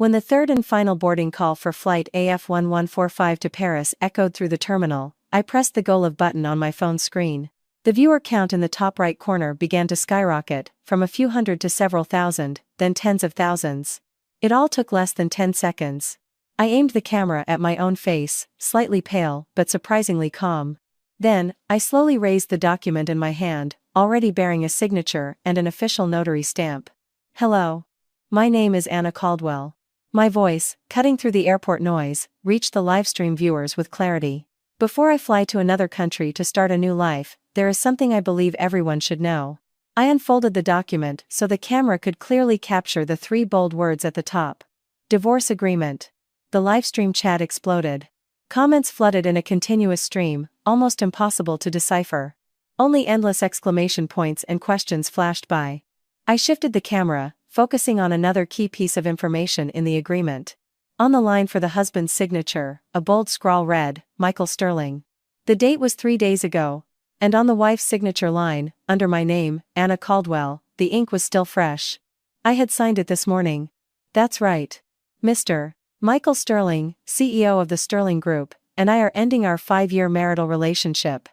When the third and final boarding call for flight AF1145 to Paris echoed through the terminal, I pressed the go live button on my phone's screen. The viewer count in the top right corner began to skyrocket, from a few hundred to several thousand, then tens of thousands. It all took less than 10 seconds. I aimed the camera at my own face, slightly pale but surprisingly calm. Then, I slowly raised the document in my hand, already bearing a signature and an official notary stamp. Hello. My name is Anna Caldwell. My voice, cutting through the airport noise, reached the livestream viewers with clarity. Before I fly to another country to start a new life, there is something I believe everyone should know. I unfolded the document so the camera could clearly capture the 3 bold words at the top. Divorce agreement. The livestream chat exploded. Comments flooded in a continuous stream, almost impossible to decipher. Only endless exclamation points and questions flashed by. I shifted the camera, focusing on another key piece of information in the agreement. On the line for the husband's signature, a bold scrawl read, Michael Sterling. The date was 3 days ago. And on the wife's signature line, under my name, Anna Caldwell, the ink was still fresh. I had signed it this morning. That's right. Mr. Michael Sterling, CEO of the Sterling Group, and I are ending our 5-year marital relationship.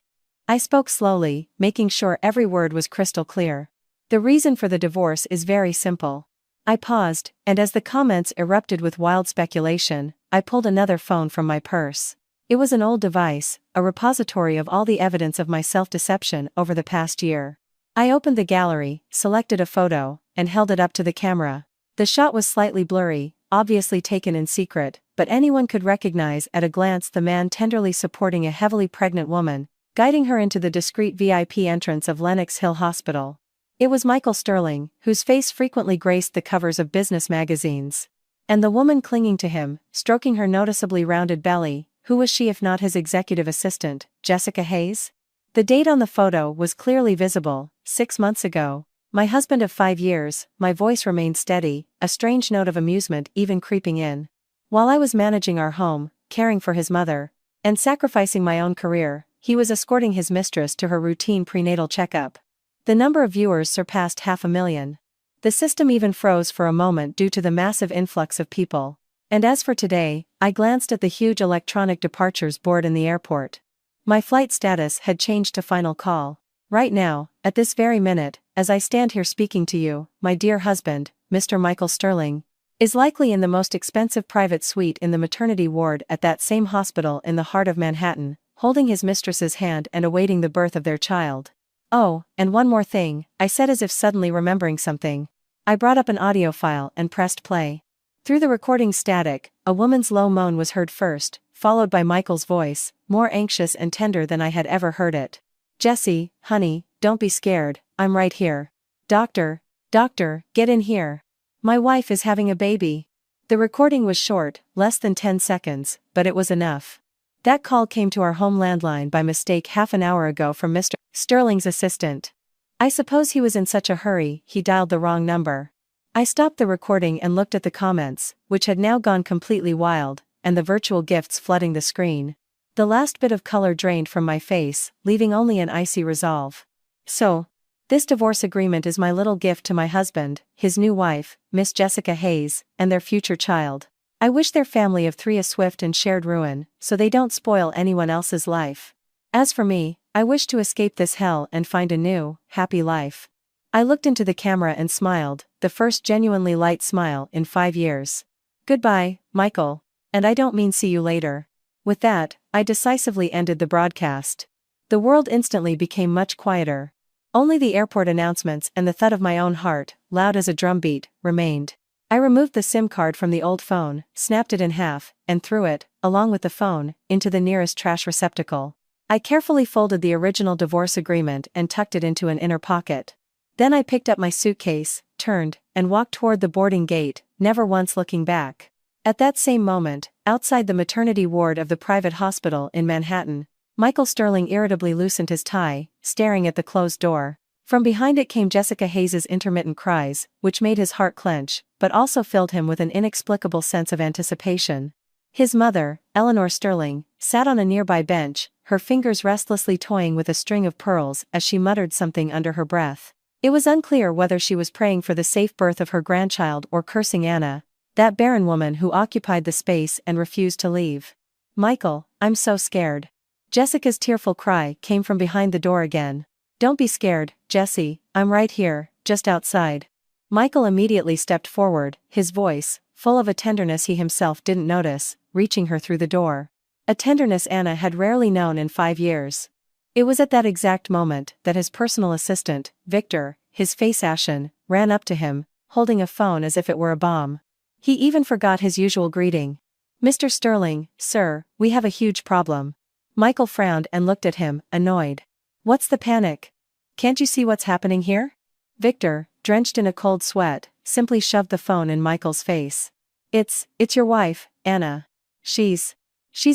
I spoke slowly, making sure every word was crystal clear. The reason for the divorce is very simple. I paused, and as the comments erupted with wild speculation, I pulled another phone from my purse. It was an old device, a repository of all the evidence of my self-deception over the past year. I opened the gallery, selected a photo, and held it up to the camera. The shot was slightly blurry, obviously taken in secret, but anyone could recognize at a glance the man tenderly supporting a heavily pregnant woman, guiding her into the discreet VIP entrance of Lenox Hill Hospital. It was Michael Sterling, whose face frequently graced the covers of business magazines. And the woman clinging to him, stroking her noticeably rounded belly, who was she if not his executive assistant, Jessica Hayes? The date on the photo was clearly visible, 6 months ago. My husband of 5 years, my voice remained steady, a strange note of amusement even creeping in. While I was managing our home, caring for his mother, and sacrificing my own career, he was escorting his mistress to her routine prenatal checkup. The number of viewers surpassed 500,000. The system even froze for a moment due to the massive influx of people. And as for today, I glanced at the huge electronic departures board in the airport. My flight status had changed to final call. Right now, at this very minute, as I stand here speaking to you, my dear husband, Mr. Michael Sterling, is likely in the most expensive private suite in the maternity ward at that same hospital in the heart of Manhattan, holding his mistress's hand and awaiting the birth of their child. Oh, and one more thing, I said as if suddenly remembering something. I brought up an audio file and pressed play. Through the recording static, a woman's low moan was heard first, followed by Michael's voice, more anxious and tender than I had ever heard it. Jessie, honey, don't be scared, I'm right here. Doctor, get in here. My wife is having a baby. The recording was short, less than 10 seconds, but it was enough. That call came to our home landline by mistake half an hour ago from Mr. Sterling's assistant. I suppose he was in such a hurry, he dialed the wrong number. I stopped the recording and looked at the comments, which had now gone completely wild, and the virtual gifts flooding the screen. The last bit of color drained from my face, leaving only an icy resolve. So, this divorce agreement is my little gift to my husband, his new wife, Miss Jessica Hayes, and their future child. I wish their family of 3 a swift and shared ruin, so they don't spoil anyone else's life. As for me, I wish to escape this hell and find a new, happy life. I looked into the camera and smiled, the first genuinely light smile in 5 years. Goodbye, Michael. And I don't mean see you later. With that, I decisively ended the broadcast. The world instantly became much quieter. Only the airport announcements and the thud of my own heart, loud as a drumbeat, remained. I removed the SIM card from the old phone, snapped it in half, and threw it, along with the phone, into the nearest trash receptacle. I carefully folded the original divorce agreement and tucked it into an inner pocket. Then I picked up my suitcase, turned, and walked toward the boarding gate, never once looking back. At that same moment, outside the maternity ward of the private hospital in Manhattan, Michael Sterling irritably loosened his tie, staring at the closed door. From behind it came Jessica Hayes' intermittent cries, which made his heart clench, but also filled him with an inexplicable sense of anticipation. His mother, Eleanor Sterling, sat on a nearby bench, her fingers restlessly toying with a string of pearls as she muttered something under her breath. It was unclear whether she was praying for the safe birth of her grandchild or cursing Anna, That barren woman who occupied the space and refused to leave. Michael, I'm so scared. Jessica's tearful cry came from behind the door again. Don't be scared, Jessie, I'm right here, just outside. Michael immediately stepped forward, his voice, full of a tenderness he himself didn't notice, reaching her through the door. A tenderness Anna had rarely known in 5 years. It was at that exact moment that his personal assistant, Victor, his face ashen, ran up to him, holding a phone as if it were a bomb. He even forgot his usual greeting. Mr. Sterling, sir, we have a huge problem. Michael frowned and looked at him, annoyed. What's the panic? Can't you see what's happening here? Victor, drenched in a cold sweat, simply shoved the phone in Michael's face. It's your wife, Anna. She's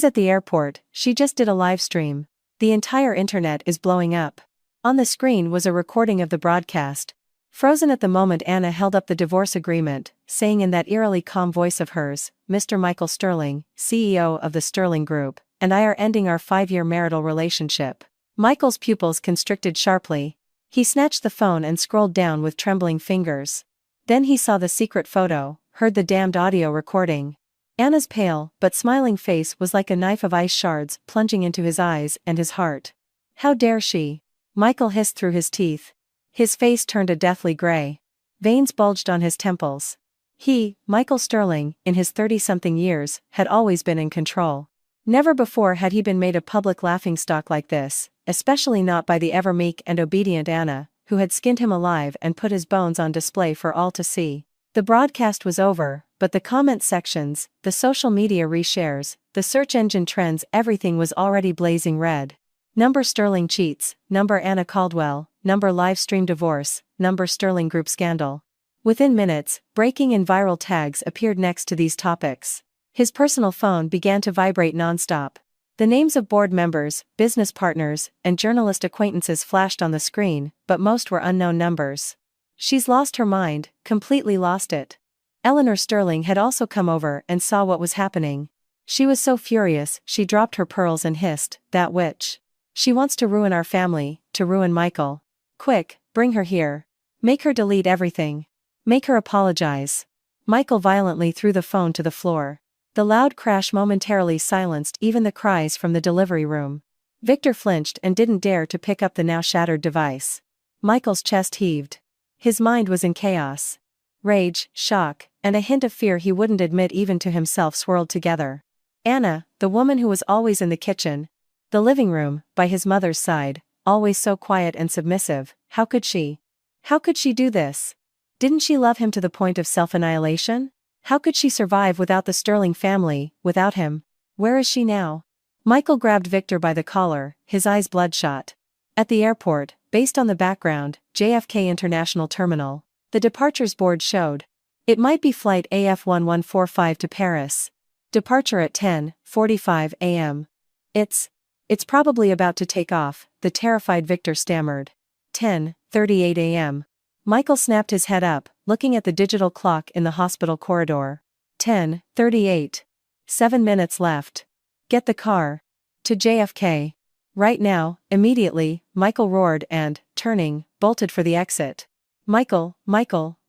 at the airport, she just did a live stream. The entire internet is blowing up. On the screen was a recording of the broadcast. Frozen at the moment, Anna held up the divorce agreement, saying in that eerily calm voice of hers, Mr. Michael Sterling, CEO of the Sterling Group, and I are ending our 5-year marital relationship. Michael's pupils constricted sharply. He snatched the phone and scrolled down with trembling fingers. Then he saw the secret photo, heard the damned audio recording. Anna's pale, but smiling face was like a knife of ice shards plunging into his eyes and his heart. How dare she? Michael hissed through his teeth. His face turned a deathly gray. Veins bulged on his temples. He, Michael Sterling, in his 30-something years, had always been in control. Never before had he been made a public laughingstock like this, especially not by the ever meek and obedient Anna, who had skinned him alive and put his bones on display for all to see. The broadcast was over, but the comment sections, the social media reshares, the search engine trends, everything was already blazing red. Number Sterling cheats, number Anna Caldwell, number live stream divorce, number Sterling Group scandal. Within minutes, breaking and viral tags appeared next to these topics. His personal phone began to vibrate nonstop. The names of board members, business partners, and journalist acquaintances flashed on the screen, but most were unknown numbers. She's lost her mind, completely lost it. Eleanor Sterling had also come over and saw what was happening. She was so furious, she dropped her pearls and hissed, "That witch. She wants to ruin our family, to ruin Michael. Quick, bring her here. Make her delete everything. Make her apologize." Michael violently threw the phone to the floor. The loud crash momentarily silenced even the cries from the delivery room. Victor flinched and didn't dare to pick up the now shattered device. Michael's chest heaved. His mind was in chaos. Rage, shock, and a hint of fear he wouldn't admit even to himself swirled together. Anna, the woman who was always in the kitchen, the living room, by his mother's side, always so quiet and submissive, how could she? How could she do this? Didn't she love him to the point of self-annihilation? How could she survive without the Sterling family, without him? Where is she now? Michael grabbed Victor by the collar, his eyes bloodshot. At the airport, based on the background, JFK International Terminal, the departures board showed. It might be flight AF1145 to Paris. Departure at 10:45 a.m. It's probably about to take off, the terrified Victor stammered. 10:38 a.m. Michael snapped his head up, looking at the digital clock in the hospital corridor. 10:38. 7 minutes left. Get the car. To JFK. Right now, immediately, Michael roared and, turning, bolted for the exit. Michael,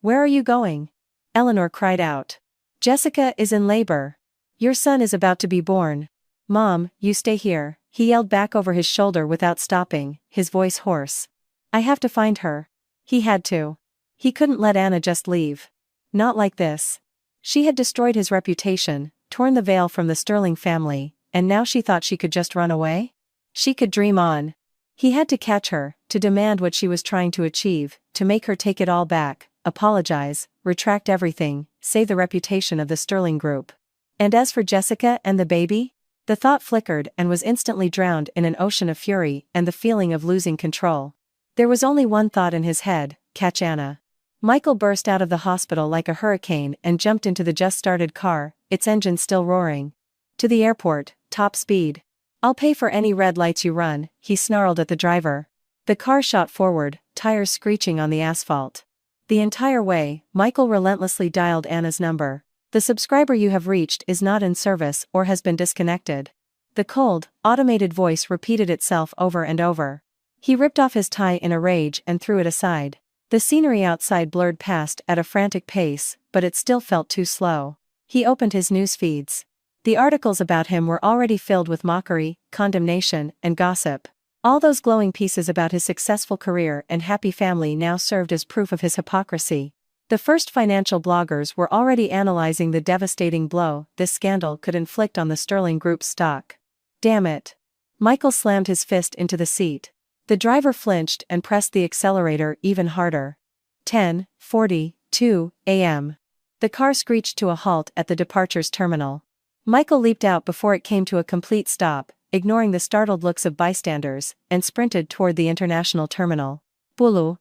where are you going? Eleanor cried out. Jessica is in labor. Your son is about to be born. Mom, you stay here, he yelled back over his shoulder without stopping, his voice hoarse. I have to find her. He had to. He couldn't let Anna just leave. Not like this. She had destroyed his reputation, torn the veil from the Sterling family, and now she thought she could just run away? She could dream on. He had to catch her, to demand what she was trying to achieve, to make her take it all back, apologize, retract everything, save the reputation of the Sterling Group. And as for Jessica and the baby? The thought flickered and was instantly drowned in an ocean of fury and the feeling of losing control. There was only one thought in his head: catch Anna. Michael burst out of the hospital like a hurricane and jumped into the just-started car, its engine still roaring. To the airport, top speed. I'll pay for any red lights you run, he snarled at the driver. The car shot forward, tires screeching on the asphalt. The entire way, Michael relentlessly dialed Anna's number. The subscriber you have reached is not in service or has been disconnected. The cold, automated voice repeated itself over and over. He ripped off his tie in a rage and threw it aside. The scenery outside blurred past at a frantic pace, but it still felt too slow. He opened his news feeds. The articles about him were already filled with mockery, condemnation, and gossip. All those glowing pieces about his successful career and happy family now served as proof of his hypocrisy. The first financial bloggers were already analyzing the devastating blow this scandal could inflict on the Sterling Group's stock. Damn it. Michael slammed his fist into the seat. The driver flinched and pressed the accelerator even harder. 10:42 a.m. The car screeched to a halt at the departures terminal. Michael leaped out before it came to a complete stop, ignoring the startled looks of bystanders, and sprinted toward the international terminal. Bulu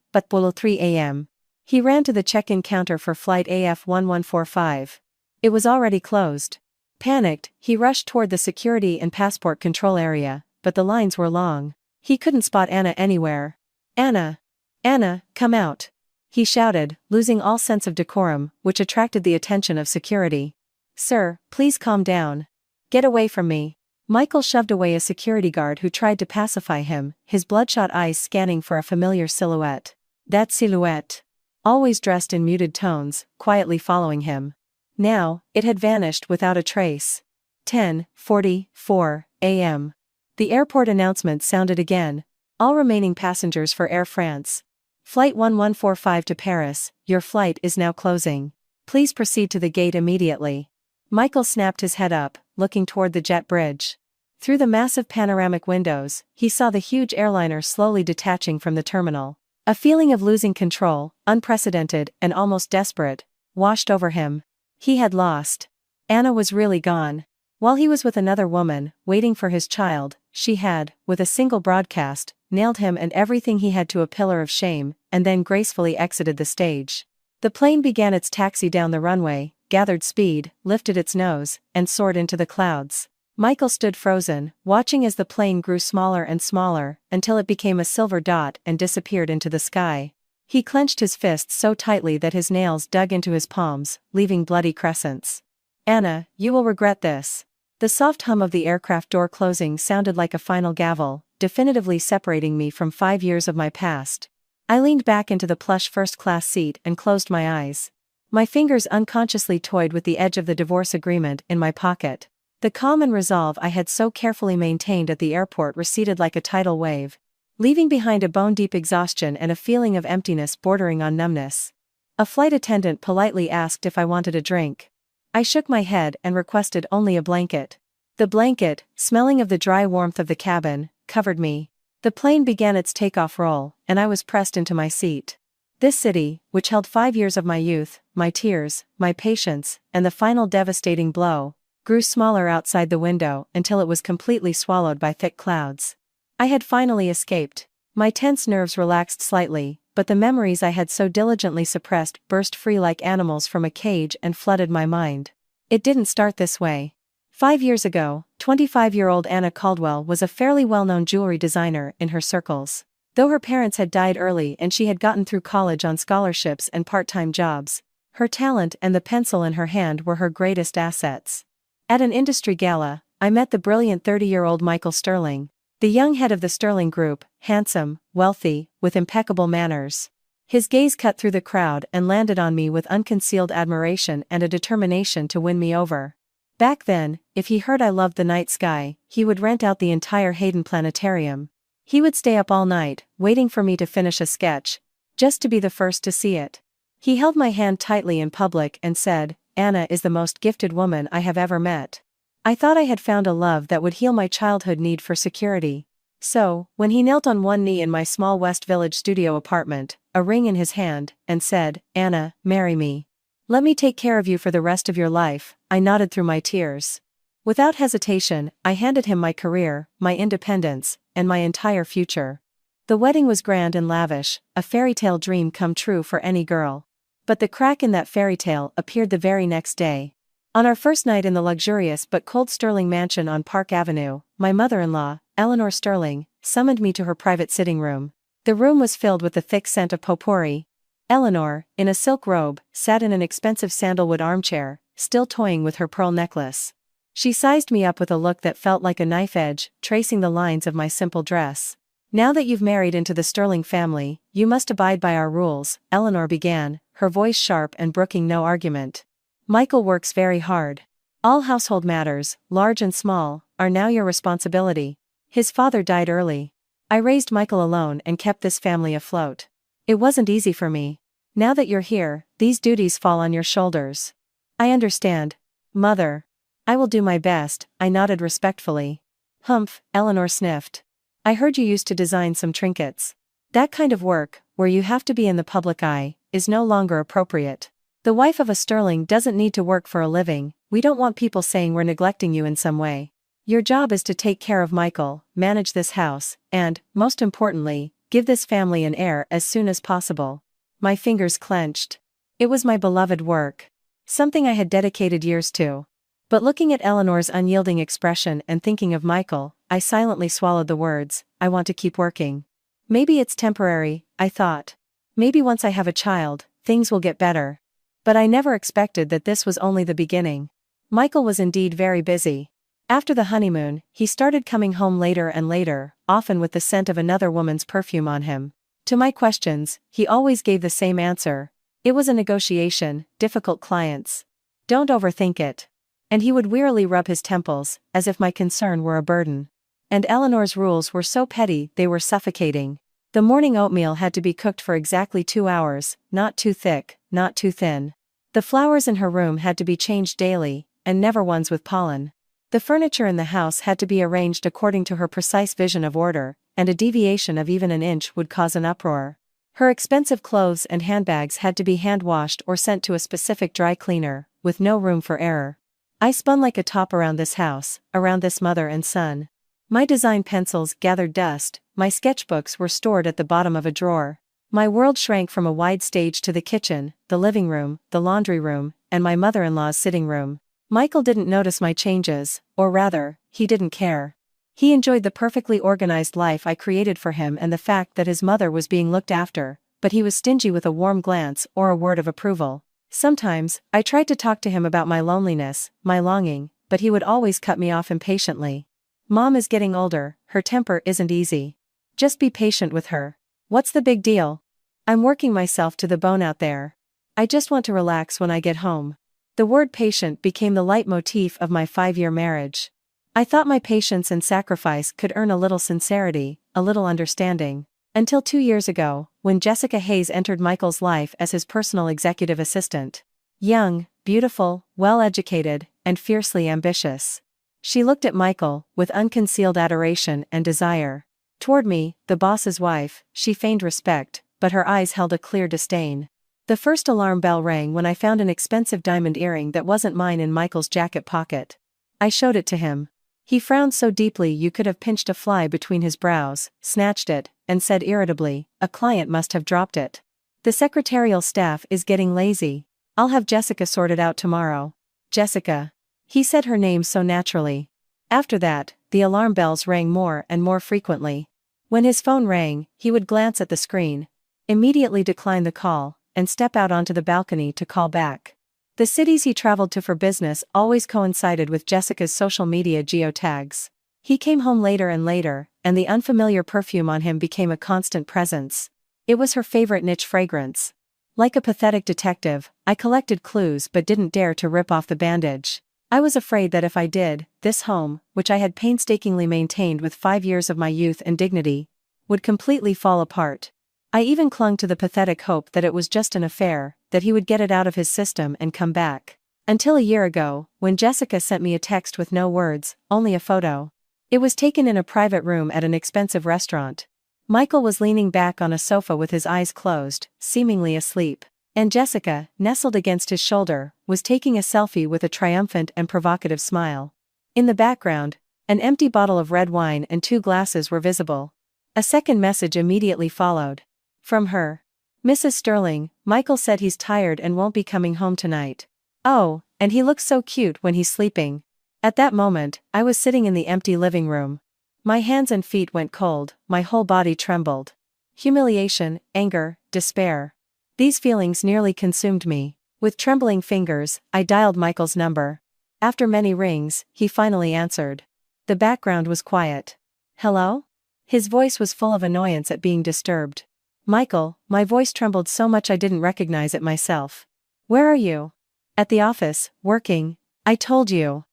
3 a.m. He ran to the check-in counter for flight AF1145. It was already closed. Panicked, he rushed toward the security and passport control area, but the lines were long. He couldn't spot Anna anywhere. Anna! Anna, come out! He shouted, losing all sense of decorum, which attracted the attention of security. Sir, please calm down. Get away from me. Michael shoved away a security guard who tried to pacify him, his bloodshot eyes scanning for a familiar silhouette. That silhouette. Always dressed in muted tones, quietly following him. Now, it had vanished without a trace. 10:44 a.m. The airport announcement sounded again. All remaining passengers for Air France. Flight 1145 to Paris, your flight is now closing. Please proceed to the gate immediately. Michael snapped his head up, looking toward the jet bridge. Through the massive panoramic windows, he saw the huge airliner slowly detaching from the terminal. A feeling of losing control, unprecedented and almost desperate, washed over him. He had lost. Anna was really gone. While he was with another woman, waiting for his child, she had, with a single broadcast, nailed him and everything he had to a pillar of shame, and then gracefully exited the stage. The plane began its taxi down the runway, gathered speed, lifted its nose, and soared into the clouds. Michael stood frozen, watching as the plane grew smaller and smaller, until it became a silver dot and disappeared into the sky. He clenched his fists so tightly that his nails dug into his palms, leaving bloody crescents. Anna, you will regret this. The soft hum of the aircraft door closing sounded like a final gavel, definitively separating me from 5 years of my past. I leaned back into the plush first-class seat and closed my eyes. My fingers unconsciously toyed with the edge of the divorce agreement in my pocket. The calm and resolve I had so carefully maintained at the airport receded like a tidal wave, leaving behind a bone-deep exhaustion and a feeling of emptiness bordering on numbness. A flight attendant politely asked if I wanted a drink. I shook my head and requested only a blanket. The blanket, smelling of the dry warmth of the cabin, covered me. The plane began its takeoff roll, and I was pressed into my seat. This city, which held 5 years of my youth, my tears, my patience, and the final devastating blow, grew smaller outside the window until it was completely swallowed by thick clouds. I had finally escaped. My tense nerves relaxed slightly, but the memories I had so diligently suppressed burst free like animals from a cage and flooded my mind. It didn't start this way. 5 years ago, 25-year-old Anna Caldwell was a fairly well-known jewelry designer in her circles. Though her parents had died early and she had gotten through college on scholarships and part-time jobs, her talent and the pencil in her hand were her greatest assets. At an industry gala, I met the brilliant 30-year-old Michael Sterling, the young head of the Sterling Group, handsome, wealthy, with impeccable manners. His gaze cut through the crowd and landed on me with unconcealed admiration and a determination to win me over. Back then, if he heard I loved the night sky, he would rent out the entire Hayden Planetarium. He would stay up all night, waiting for me to finish a sketch, just to be the first to see it. He held my hand tightly in public and said, "Anna is the most gifted woman I have ever met." I thought I had found a love that would heal my childhood need for security. So, when he knelt on one knee in my small West Village studio apartment, a ring in his hand, and said, "Anna, marry me. Let me take care of you for the rest of your life," I nodded through my tears. Without hesitation, I handed him my career, my independence, and my entire future. The wedding was grand and lavish, a fairy tale dream come true for any girl. But the crack in that fairy tale appeared the very next day. On our first night in the luxurious but cold Sterling mansion on Park Avenue, my mother-in-law, Eleanor Sterling, summoned me to her private sitting room. The room was filled with the thick scent of potpourri. Eleanor, in a silk robe, sat in an expensive sandalwood armchair, still toying with her pearl necklace. She sized me up with a look that felt like a knife edge, tracing the lines of my simple dress. "Now that you've married into the Sterling family, you must abide by our rules," Eleanor began, her voice sharp and brooking no argument. Michael works very hard. All household matters, large and small, are now your responsibility. His father died early. I raised Michael alone and kept this family afloat. It wasn't easy for me. Now that you're here, these duties fall on your shoulders. I understand. Mother. I will do my best, I nodded respectfully. Humph, Eleanor sniffed. I heard you used to design some trinkets. That kind of work, where you have to be in the public eye, is no longer appropriate. The wife of a Sterling doesn't need to work for a living. We don't want people saying we're neglecting you in some way. Your job is to take care of Michael, manage this house, and, most importantly, give this family an heir as soon as possible. My fingers clenched. It was my beloved work. Something I had dedicated years to. But looking at Eleanor's unyielding expression and thinking of Michael, I silently swallowed the words, I want to keep working. Maybe it's temporary, I thought. Maybe once I have a child, things will get better. But I never expected that this was only the beginning. Michael was indeed very busy. After the honeymoon, he started coming home later and later, often with the scent of another woman's perfume on him. To my questions, he always gave the same answer. It was a negotiation, difficult clients. Don't overthink it. And he would wearily rub his temples, as if my concern were a burden. And Eleanor's rules were so petty they were suffocating. The morning oatmeal had to be cooked for exactly 2 hours, not too thick, not too thin. The flowers in her room had to be changed daily, and never ones with pollen. The furniture in the house had to be arranged according to her precise vision of order, and a deviation of even an inch would cause an uproar. Her expensive clothes and handbags had to be hand-washed or sent to a specific dry cleaner, with no room for error. I spun like a top around this house, around this mother and son. My design pencils gathered dust, my sketchbooks were stored at the bottom of a drawer. My world shrank from a wide stage to the kitchen, the living room, the laundry room, and my mother-in-law's sitting room. Michael didn't notice my changes, or rather, he didn't care. He enjoyed the perfectly organized life I created for him and the fact that his mother was being looked after, but he was stingy with a warm glance or a word of approval. Sometimes, I tried to talk to him about my loneliness, my longing, but he would always cut me off impatiently. Mom is getting older, her temper isn't easy. Just be patient with her. What's the big deal? I'm working myself to the bone out there. I just want to relax when I get home. The word patient became the leitmotif of my 5-year marriage. I thought my patience and sacrifice could earn a little sincerity, a little understanding. Until 2 years ago, when Jessica Hayes entered Michael's life as his personal executive assistant. Young, beautiful, well-educated, and fiercely ambitious. She looked at Michael, with unconcealed adoration and desire. Toward me, the boss's wife, she feigned respect, but her eyes held a clear disdain. The first alarm bell rang when I found an expensive diamond earring that wasn't mine in Michael's jacket pocket. I showed it to him. He frowned so deeply you could have pinched a fly between his brows, snatched it, and said irritably, a client must have dropped it. The secretarial staff is getting lazy. I'll have Jessica sort it out tomorrow. Jessica. He said her name so naturally. After that, the alarm bells rang more and more frequently. When his phone rang, he would glance at the screen, immediately decline the call, and step out onto the balcony to call back. The cities he traveled to for business always coincided with Jessica's social media geotags. He came home later and later, and the unfamiliar perfume on him became a constant presence. It was her favorite niche fragrance. Like a pathetic detective, I collected clues but didn't dare to rip off the bandage. I was afraid that if I did, this home, which I had painstakingly maintained with 5 years of my youth and dignity, would completely fall apart. I even clung to the pathetic hope that it was just an affair, that he would get it out of his system and come back. Until a year ago, when Jessica sent me a text with no words, only a photo. It was taken in a private room at an expensive restaurant. Michael was leaning back on a sofa with his eyes closed, seemingly asleep. And Jessica, nestled against his shoulder, was taking a selfie with a triumphant and provocative smile. In the background, an empty bottle of red wine and 2 glasses were visible. A second message immediately followed. From her. Mrs. Sterling, Michael said he's tired and won't be coming home tonight. Oh, and he looks so cute when he's sleeping. At that moment, I was sitting in the empty living room. My hands and feet went cold, my whole body trembled. Humiliation, anger, despair. These feelings nearly consumed me. With trembling fingers, I dialed Michael's number. After many rings, he finally answered. The background was quiet. Hello? His voice was full of annoyance at being disturbed. Michael, my voice trembled so much I didn't recognize it myself. Where are you? At the office, working. I told you.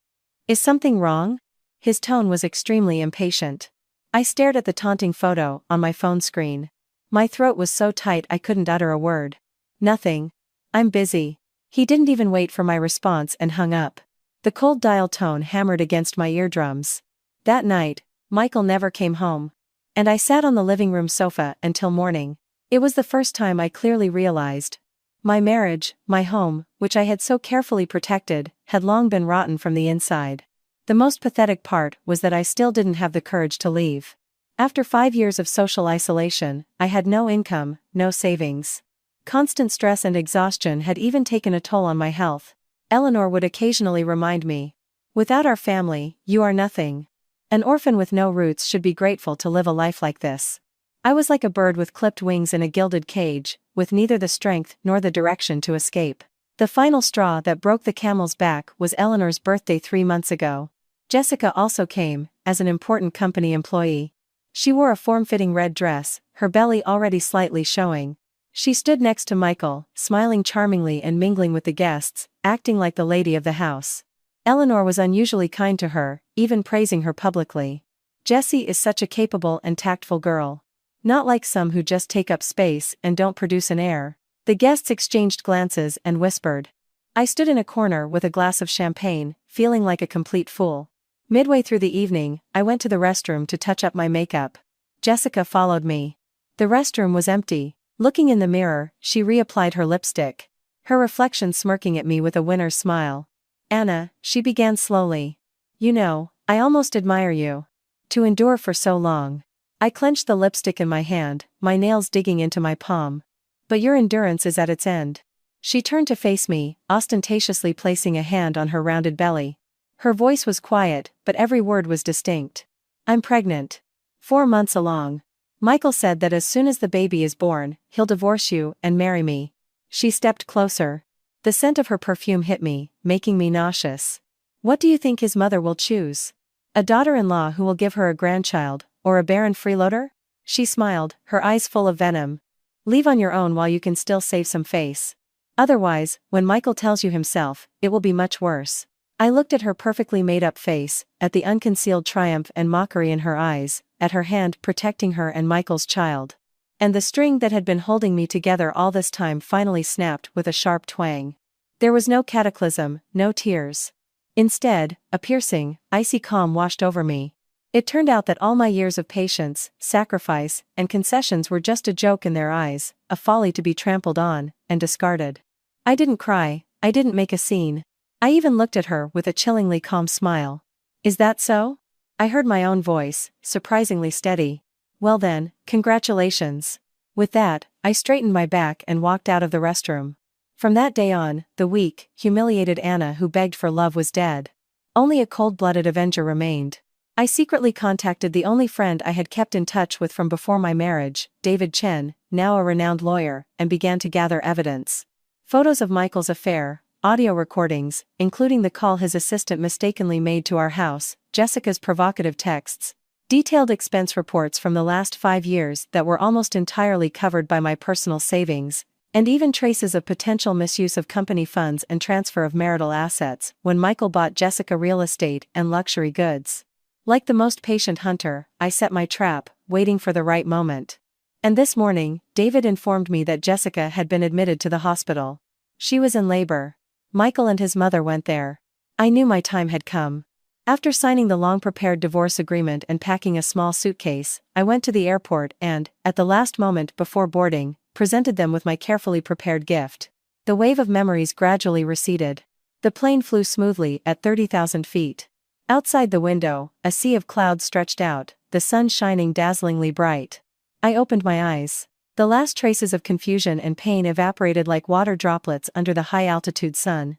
Is something wrong? His tone was extremely impatient. I stared at the taunting photo on my phone screen. My throat was so tight I couldn't utter a word. Nothing. I'm busy. He didn't even wait for my response and hung up. The cold dial tone hammered against my eardrums. That night, Michael never came home. And I sat on the living room sofa until morning. It was the first time I clearly realized. My marriage, my home, which I had so carefully protected, had long been rotten from the inside. The most pathetic part was that I still didn't have the courage to leave. After 5 years of social isolation, I had no income, no savings. Constant stress and exhaustion had even taken a toll on my health. Eleanor would occasionally remind me. Without our family, you are nothing. An orphan with no roots should be grateful to live a life like this. I was like a bird with clipped wings in a gilded cage, with neither the strength nor the direction to escape. The final straw that broke the camel's back was Eleanor's birthday 3 months ago. Jessica also came, as an important company employee. She wore a form-fitting red dress, her belly already slightly showing. She stood next to Michael, smiling charmingly and mingling with the guests, acting like the lady of the house. Eleanor was unusually kind to her, even praising her publicly. Jessie is such a capable and tactful girl. Not like some who just take up space and don't produce an air. The guests exchanged glances and whispered. I stood in a corner with a glass of champagne, feeling like a complete fool. Midway through the evening, I went to the restroom to touch up my makeup. Jessica followed me. The restroom was empty. Looking in the mirror, she reapplied her lipstick. Her reflection smirking at me with a winner's smile. Anna, she began slowly. You know, I almost admire you. To endure for so long. I clenched the lipstick in my hand, my nails digging into my palm. But your endurance is at its end. She turned to face me, ostentatiously placing a hand on her rounded belly. Her voice was quiet, but every word was distinct. I'm pregnant. 4 months along. Michael said that as soon as the baby is born, he'll divorce you and marry me. She stepped closer. The scent of her perfume hit me, making me nauseous. What do you think his mother will choose? A daughter-in-law who will give her a grandchild, or a barren freeloader? She smiled, her eyes full of venom. Leave on your own while you can still save some face. Otherwise, when Michael tells you himself, it will be much worse. I looked at her perfectly made-up face, at the unconcealed triumph and mockery in her eyes, at her hand protecting her and Michael's child. And the string that had been holding me together all this time finally snapped with a sharp twang. There was no cataclysm, no tears. Instead, a piercing, icy calm washed over me. It turned out that all my years of patience, sacrifice, and concessions were just a joke in their eyes, a folly to be trampled on, and discarded. I didn't cry, I didn't make a scene. I even looked at her with a chillingly calm smile. Is that so? I heard my own voice, surprisingly steady. Well then, congratulations. With that, I straightened my back and walked out of the restroom. From that day on, the weak, humiliated Anna who begged for love was dead. Only a cold-blooded avenger remained. I secretly contacted the only friend I had kept in touch with from before my marriage, David Chen, now a renowned lawyer, and began to gather evidence. Photos of Michael's affair, audio recordings, including the call his assistant mistakenly made to our house, Jessica's provocative texts, detailed expense reports from the last 5 years that were almost entirely covered by my personal savings, and even traces of potential misuse of company funds and transfer of marital assets when Michael bought Jessica real estate and luxury goods. Like the most patient hunter, I set my trap, waiting for the right moment. And this morning, David informed me that Jessica had been admitted to the hospital. She was in labor. Michael and his mother went there. I knew my time had come. After signing the long-prepared divorce agreement and packing a small suitcase, I went to the airport and, at the last moment before boarding, presented them with my carefully prepared gift. The wave of memories gradually receded. The plane flew smoothly at 30,000 feet. Outside the window, a sea of clouds stretched out, the sun shining dazzlingly bright. I opened my eyes. The last traces of confusion and pain evaporated like water droplets under the high-altitude sun.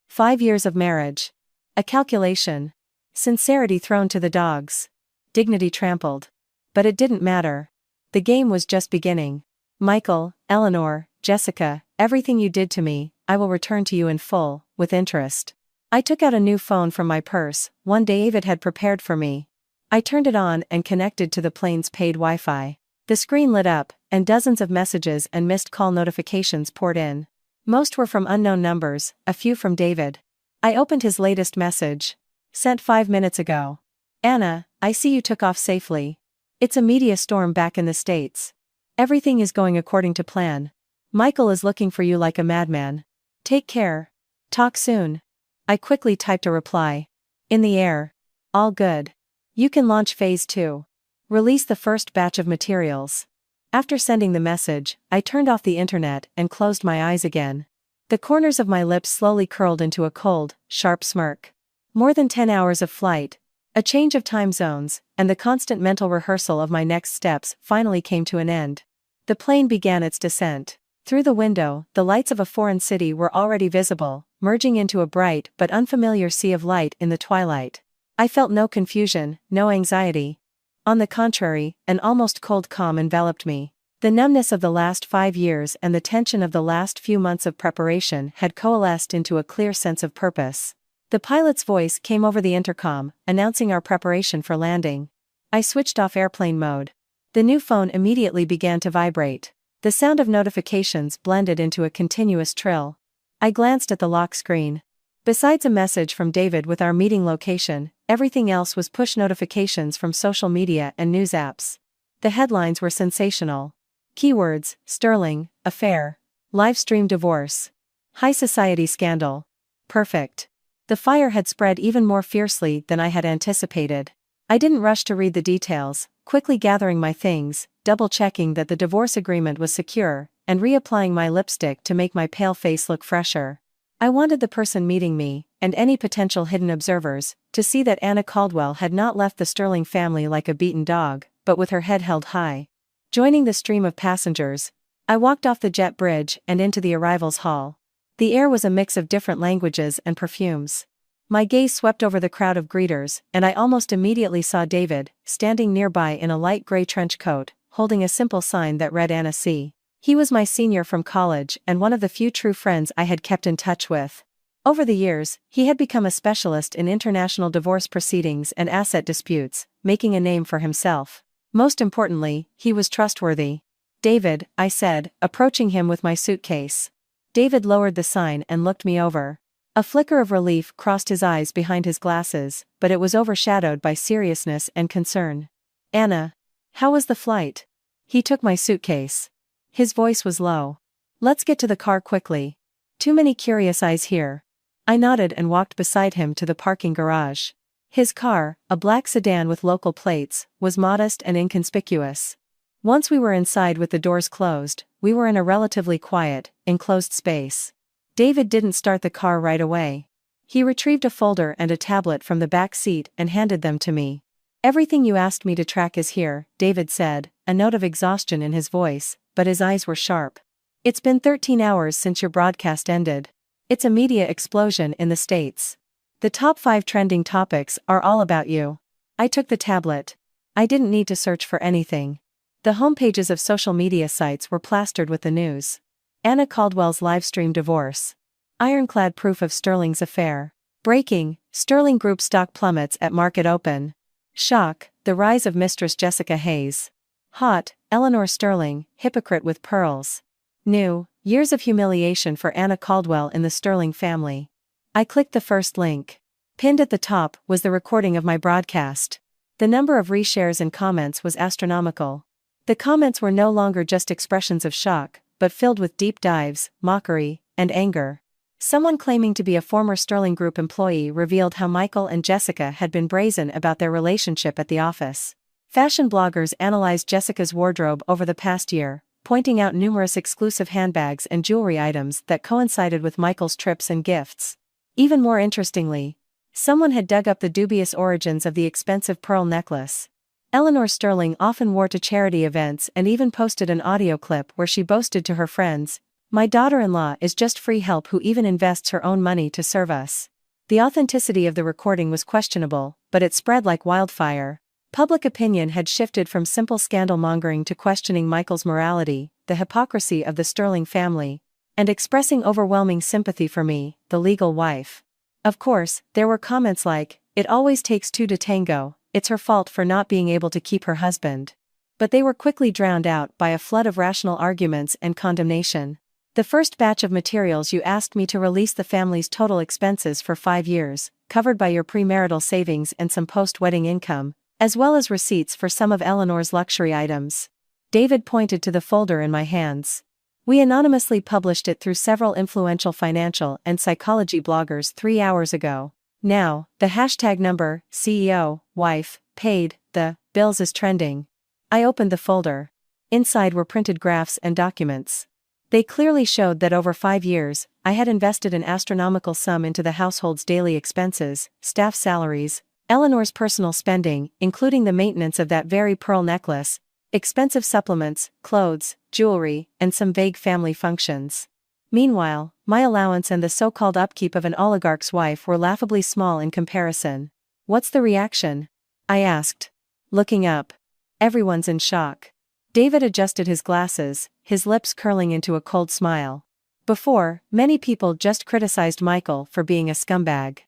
5 years of marriage. A calculation. Sincerity thrown to the dogs. Dignity trampled. But it didn't matter. The game was just beginning. Michael, Eleanor, Jessica, everything you did to me, I will return to you in full, with interest. I took out a new phone from my purse, one David had prepared for me. I turned it on and connected to the plane's paid Wi-Fi. The screen lit up, and dozens of messages and missed call notifications poured in. Most were from unknown numbers, a few from David. I opened his latest message. Sent 5 minutes ago. Anna, I see you took off safely. It's a media storm back in the States. Everything is going according to plan. Michael is looking for you like a madman. Take care. Talk soon. I quickly typed a reply. In the air. All good. You can launch phase 2. Release the first batch of materials. After sending the message, I turned off the internet and closed my eyes again. The corners of my lips slowly curled into a cold, sharp smirk. More than 10 hours of flight, a change of time zones, and the constant mental rehearsal of my next steps finally came to an end. The plane began its descent. Through the window, the lights of a foreign city were already visible, merging into a bright but unfamiliar sea of light in the twilight. I felt no confusion, no anxiety. On the contrary, an almost cold calm enveloped me. The numbness of the last 5 years and the tension of the last few months of preparation had coalesced into a clear sense of purpose. The pilot's voice came over the intercom, announcing our preparation for landing. I switched off airplane mode. The new phone immediately began to vibrate. The sound of notifications blended into a continuous trill. I glanced at the lock screen. Besides a message from David with our meeting location, everything else was push notifications from social media and news apps. The headlines were sensational. Keywords: Sterling, affair, live stream divorce, high society scandal. Perfect. The fire had spread even more fiercely than I had anticipated. I didn't rush to read the details, quickly gathering my things, double-checking that the divorce agreement was secure, and reapplying my lipstick to make my pale face look fresher. I wanted the person meeting me, and any potential hidden observers, to see that Anna Caldwell had not left the Sterling family like a beaten dog, but with her head held high. Joining the stream of passengers, I walked off the jet bridge and into the arrivals hall. The air was a mix of different languages and perfumes. My gaze swept over the crowd of greeters, and I almost immediately saw David, standing nearby in a light gray trench coat, holding a simple sign that read Anna C. He was my senior from college and one of the few true friends I had kept in touch with. Over the years, he had become a specialist in international divorce proceedings and asset disputes, making a name for himself. Most importantly, he was trustworthy. David, I said, approaching him with my suitcase. David lowered the sign and looked me over. A flicker of relief crossed his eyes behind his glasses, but it was overshadowed by seriousness and concern. Anna, how was the flight? He took my suitcase. His voice was low. Let's get to the car quickly. Too many curious eyes here. I nodded and walked beside him to the parking garage. His car, a black sedan with local plates, was modest and inconspicuous. Once we were inside with the doors closed, we were in a relatively quiet, enclosed space. David didn't start the car right away. He retrieved a folder and a tablet from the back seat and handed them to me. Everything you asked me to track is here, David said, a note of exhaustion in his voice, but his eyes were sharp. It's been 13 hours since your broadcast ended. It's a media explosion in the States. The top 5 trending topics are all about you. I took the tablet. I didn't need to search for anything. The homepages of social media sites were plastered with the news. Anna Caldwell's livestream divorce. Ironclad proof of Sterling's affair. Breaking, Sterling Group stock plummets at market open. Shock, the rise of Mistress Jessica Hayes. Hot, Eleanor Sterling, hypocrite with pearls. New, years of humiliation for Anna Caldwell in the Sterling family. I clicked the first link. Pinned at the top was the recording of my broadcast. The number of reshares and comments was astronomical. The comments were no longer just expressions of shock, but filled with deep dives, mockery, and anger. Someone claiming to be a former Sterling Group employee revealed how Michael and Jessica had been brazen about their relationship at the office. Fashion bloggers analyzed Jessica's wardrobe over the past year, pointing out numerous exclusive handbags and jewelry items that coincided with Michael's trips and gifts. Even more interestingly, someone had dug up the dubious origins of the expensive pearl necklace. Eleanor Sterling often wore to charity events and even posted an audio clip where she boasted to her friends, "My daughter-in-law is just free help who even invests her own money to serve us." The authenticity of the recording was questionable, but it spread like wildfire. Public opinion had shifted from simple scandal-mongering to questioning Michael's morality, the hypocrisy of the Sterling family, and expressing overwhelming sympathy for me, the legal wife. Of course, there were comments like, "It always takes two to tango, it's her fault for not being able to keep her husband." But they were quickly drowned out by a flood of rational arguments and condemnation. The first batch of materials you asked me to release the family's total expenses for 5 years, covered by your premarital savings and some post-wedding income, as well as receipts for some of Eleanor's luxury items. David pointed to the folder in my hands. We anonymously published it through several influential financial and psychology bloggers 3 hours ago. Now, the hashtag number, CEO, wife, paid, the bills is trending. I opened the folder. Inside were printed graphs and documents. They clearly showed that over 5 years, I had invested an astronomical sum into the household's daily expenses, staff salaries, Eleanor's personal spending, including the maintenance of that very pearl necklace, expensive supplements, clothes, jewelry, and some vague family functions. Meanwhile, my allowance and the so-called upkeep of an oligarch's wife were laughably small in comparison. What's the reaction? I asked. Looking up. Everyone's in shock. David adjusted his glasses, his lips curling into a cold smile. Before, many people just criticized Michael for being a scumbag.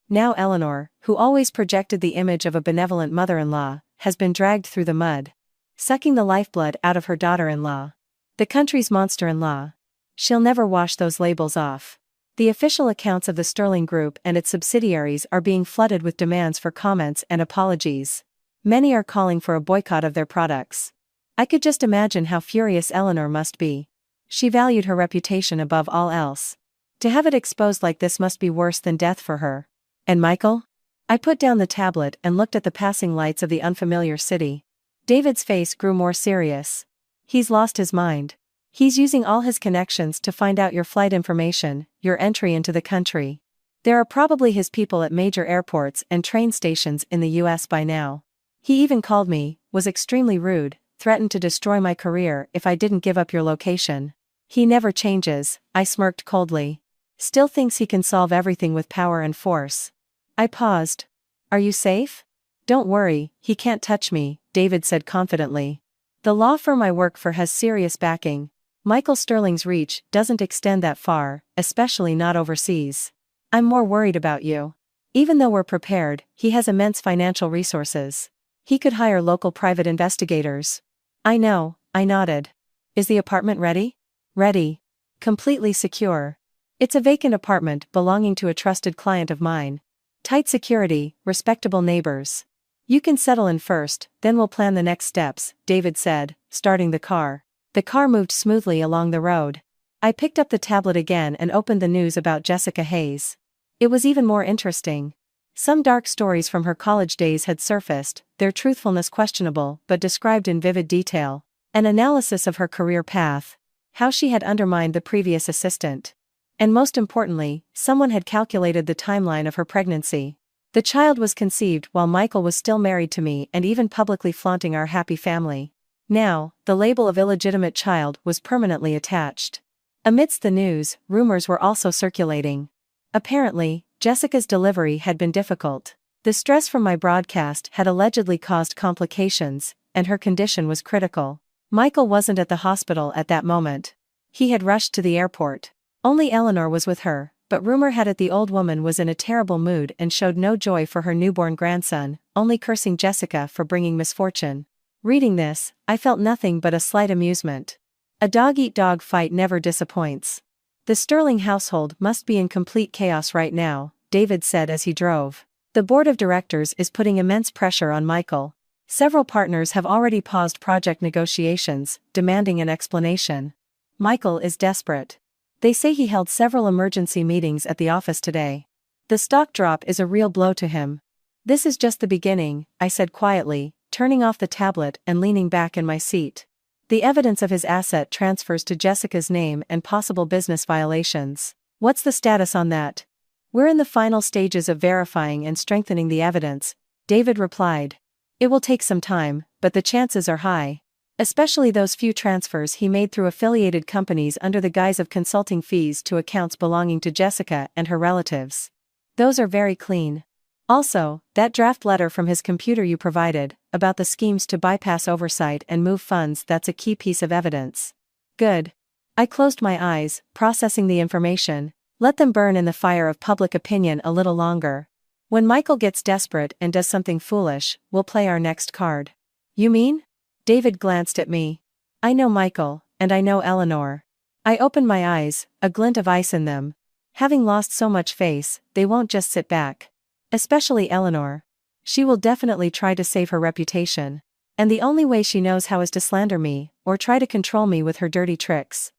Now Eleanor, who always projected the image of a benevolent mother-in-law, has been dragged through the mud. Sucking the lifeblood out of her daughter-in-law. The country's monster-in-law. She'll never wash those labels off. The official accounts of the Sterling Group and its subsidiaries are being flooded with demands for comments and apologies. Many are calling for a boycott of their products. I could just imagine how furious Eleanor must be. She valued her reputation above all else. To have it exposed like this must be worse than death for her. And Michael? I put down the tablet and looked at the passing lights of the unfamiliar city. David's face grew more serious. He's lost his mind. He's using all his connections to find out your flight information, your entry into the country. There are probably his people at major airports and train stations in the US by now. He even called me, was extremely rude, threatened to destroy my career if I didn't give up your location. He never changes, I smirked coldly. Still thinks he can solve everything with power and force. I paused. Are you safe? Don't worry, he can't touch me, David said confidently. The law firm I work for has serious backing. Michael Sterling's reach doesn't extend that far, especially not overseas. I'm more worried about you. Even though we're prepared, he has immense financial resources. He could hire local private investigators. I know, I nodded. Is the apartment ready? Ready. Completely secure. It's a vacant apartment belonging to a trusted client of mine. Tight security, respectable neighbors. You can settle in first, then we'll plan the next steps, David said, starting the car. The car moved smoothly along the road. I picked up the tablet again and opened the news about Jessica Hayes. It was even more interesting. Some dark stories from her college days had surfaced, their truthfulness questionable but described in vivid detail. An analysis of her career path. How she had undermined the previous assistant. And most importantly, someone had calculated the timeline of her pregnancy. The child was conceived while Michael was still married to me and even publicly flaunting our happy family. Now, the label of illegitimate child was permanently attached. Amidst the news, rumors were also circulating. Apparently, Jessica's delivery had been difficult. The stress from my broadcast had allegedly caused complications, and her condition was critical. Michael wasn't at the hospital at that moment. He had rushed to the airport. Only Eleanor was with her, but rumor had it the old woman was in a terrible mood and showed no joy for her newborn grandson, only cursing Jessica for bringing misfortune. Reading this, I felt nothing but a slight amusement. A dog-eat-dog fight never disappoints. The Sterling household must be in complete chaos right now, David said as he drove. The board of directors is putting immense pressure on Michael. Several partners have already paused project negotiations, demanding an explanation. Michael is desperate. They say he held several emergency meetings at the office today. The stock drop is a real blow to him. This is just the beginning, I said quietly, turning off the tablet and leaning back in my seat. The evidence of his asset transfers to Jessica's name and possible business violations. What's the status on that? We're in the final stages of verifying and strengthening the evidence, David replied. It will take some time, but the chances are high. Especially those few transfers he made through affiliated companies under the guise of consulting fees to accounts belonging to Jessica and her relatives. Those are very clean. Also, that draft letter from his computer you provided, about the schemes to bypass oversight and move funds, that's a key piece of evidence. Good. I closed my eyes, processing the information. Let them burn in the fire of public opinion a little longer. When Michael gets desperate and does something foolish, we'll play our next card. You mean? David glanced at me. I know Michael, and I know Eleanor. I opened my eyes, a glint of ice in them. Having lost so much face, they won't just sit back. Especially Eleanor. She will definitely try to save her reputation. And the only way she knows how is to slander me, or try to control me with her dirty tricks.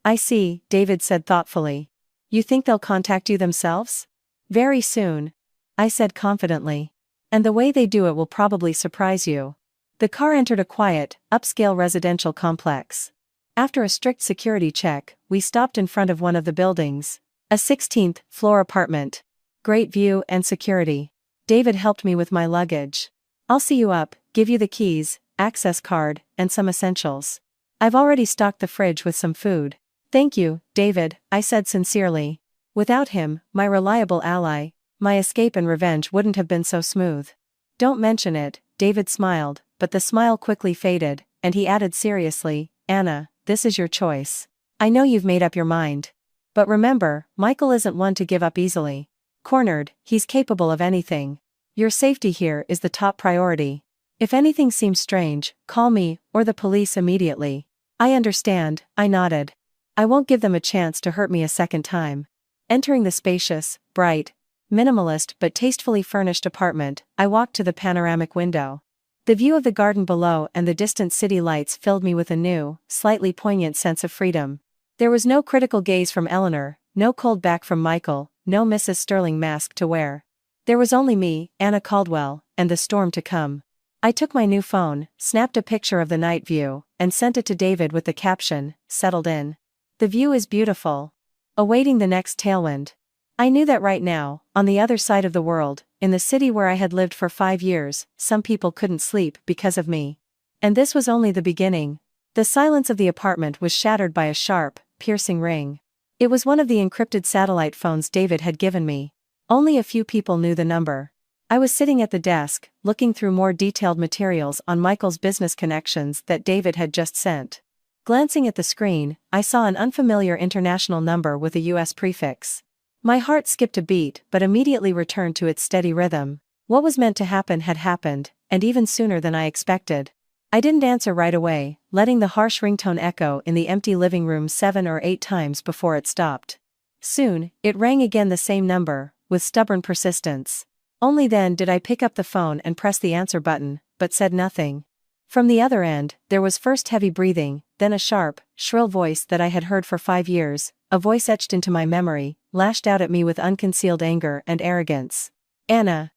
I see, David said thoughtfully. You think they'll contact you themselves? Very soon. I said confidently. And the way they do it will probably surprise you. The car entered a quiet, upscale residential complex. After a strict security check, we stopped in front of one of the buildings. A 16th floor apartment. Great view and security. David helped me with my luggage. I'll see you up, give you the keys, access card, and some essentials. I've already stocked the fridge with some food. Thank you, David, I said sincerely. Without him, my reliable ally, my escape and revenge wouldn't have been so smooth. Don't mention it, David smiled, but the smile quickly faded, and he added seriously, Anna, this is your choice. I know you've made up your mind. But remember, Michael isn't one to give up easily. Cornered, he's capable of anything. Your safety here is the top priority. If anything seems strange, call me, or the police immediately. I understand, I nodded. I won't give them a chance to hurt me a second time. Entering the spacious, bright, minimalist but tastefully furnished apartment, I walked to the panoramic window. The view of the garden below and the distant city lights filled me with a new, slightly poignant sense of freedom. There was no critical gaze from Eleanor, no cold back from Michael, no Mrs. Sterling mask to wear. There was only me, Anna Caldwell, and the storm to come. I took my new phone, snapped a picture of the night view, and sent it to David with the caption, settled in. The view is beautiful. Awaiting the next tailwind. I knew that right now, on the other side of the world, in the city where I had lived for 5 years, some people couldn't sleep because of me. And this was only the beginning. The silence of the apartment was shattered by a sharp, piercing ring. It was one of the encrypted satellite phones David had given me. Only a few people knew the number. I was sitting at the desk, looking through more detailed materials on Michael's business connections that David had just sent. Glancing at the screen, I saw an unfamiliar international number with a US prefix. My heart skipped a beat but immediately returned to its steady rhythm. What was meant to happen had happened, and even sooner than I expected. I didn't answer right away, letting the harsh ringtone echo in the empty living room 7 or 8 times before it stopped. Soon, it rang again, the same number, with stubborn persistence. Only then did I pick up the phone and press the answer button, but said nothing. From the other end, there was first heavy breathing, then a sharp, shrill voice that I had heard for 5 years, a voice etched into my memory, lashed out at me with unconcealed anger and arrogance. Anna.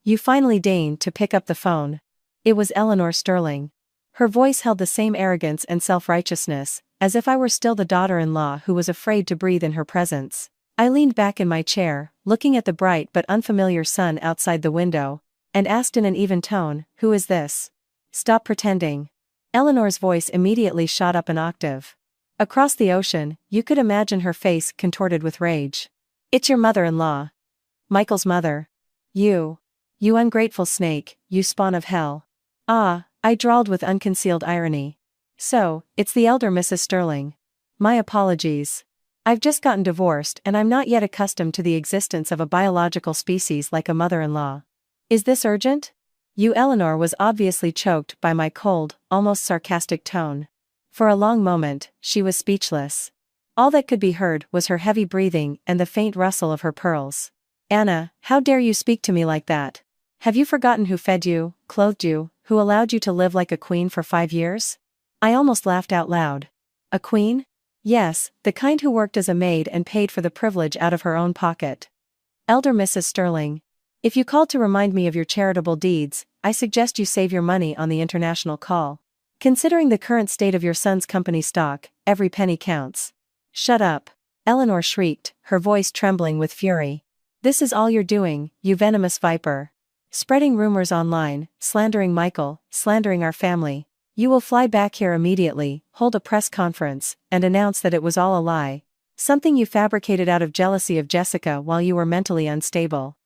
You finally deigned to pick up the phone. It was Eleanor Sterling. Her voice held the same arrogance and self-righteousness, as if I were still the daughter-in-law who was afraid to breathe in her presence. I leaned back in my chair, looking at the bright but unfamiliar sun outside the window, and asked in an even tone, "Who is this?" "Stop pretending." Eleanor's voice immediately shot up an octave. Across the ocean, you could imagine her face contorted with rage. "It's your mother-in-law. Michael's mother. You. You ungrateful snake, you spawn of hell." "Ah," I drawled with unconcealed irony. "So, it's the elder Mrs. Sterling. My apologies. I've just gotten divorced and I'm not yet accustomed to the existence of a biological species like a mother-in-law. Is this urgent?" Eleanor was obviously choked by my cold, almost sarcastic tone. For a long moment, she was speechless. All that could be heard was her heavy breathing and the faint rustle of her pearls. "Anna, how dare you speak to me like that? Have you forgotten who fed you, clothed you, who allowed you to live like a queen for 5 years?" I almost laughed out loud. A queen? Yes, the kind who worked as a maid and paid for the privilege out of her own pocket. "Elder Mrs. Sterling. If you called to remind me of your charitable deeds, I suggest you save your money on the international call. Considering the current state of your son's company stock, every penny counts." "Shut up," Eleanor shrieked, her voice trembling with fury. "This is all you're doing, you venomous viper. Spreading rumors online, slandering Michael, slandering our family. You will fly back here immediately, hold a press conference, and announce that it was all a lie. Something you fabricated out of jealousy of Jessica while you were mentally unstable.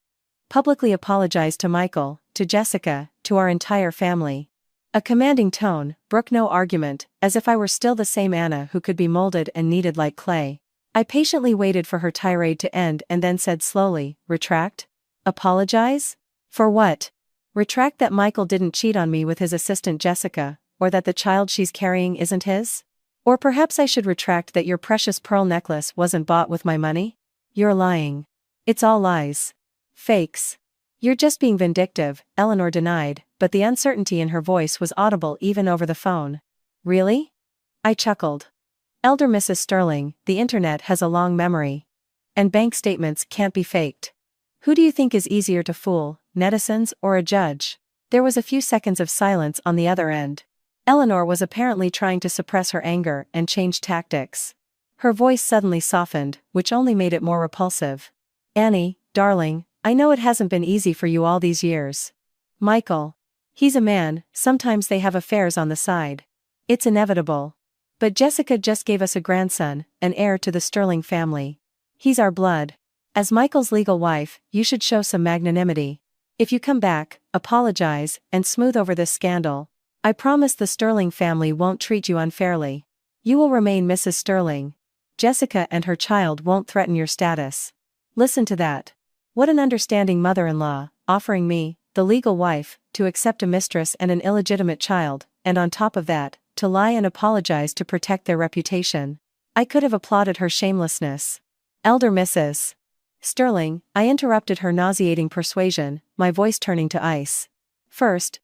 Publicly apologize to Michael, to Jessica, to our entire family." A commanding tone, brook no argument, as if I were still the same Anna who could be molded and kneaded like clay. I patiently waited for her tirade to end and then said slowly, "Retract? Apologize? For what? Retract that Michael didn't cheat on me with his assistant Jessica, or that the child she's carrying isn't his? Or perhaps I should retract that your precious pearl necklace wasn't bought with my money? You're lying. It's all lies. Fakes. You're just being vindictive, Eleanor denied, but the uncertainty in her voice was audible even over the phone. Really? I chuckled. Elder Mrs. Sterling, the internet has a long memory. And bank statements can't be faked. Who do you think is easier to fool, netizens or a judge? There was a few seconds of silence on the other end. Eleanor was apparently trying to suppress her anger and change tactics. Her voice suddenly softened, which only made it more repulsive. Annie, darling, I know it hasn't been easy for you all these years. Michael. He's a man, sometimes they have affairs on the side. It's inevitable. But Jessica just gave us a grandson, an heir to the Sterling family. He's our blood. As Michael's legal wife, you should show some magnanimity. If you come back, apologize, and smooth over this scandal, I promise the Sterling family won't treat you unfairly. You will remain Mrs. Sterling. Jessica and her child won't threaten your status. Listen to that. What an understanding mother-in-law, offering me, the legal wife, to accept a mistress and an illegitimate child, and on top of that, to lie and apologize to protect their reputation. I could have applauded her shamelessness. Elder Mrs. Sterling, I interrupted her nauseating persuasion, my voice turning to ice. First,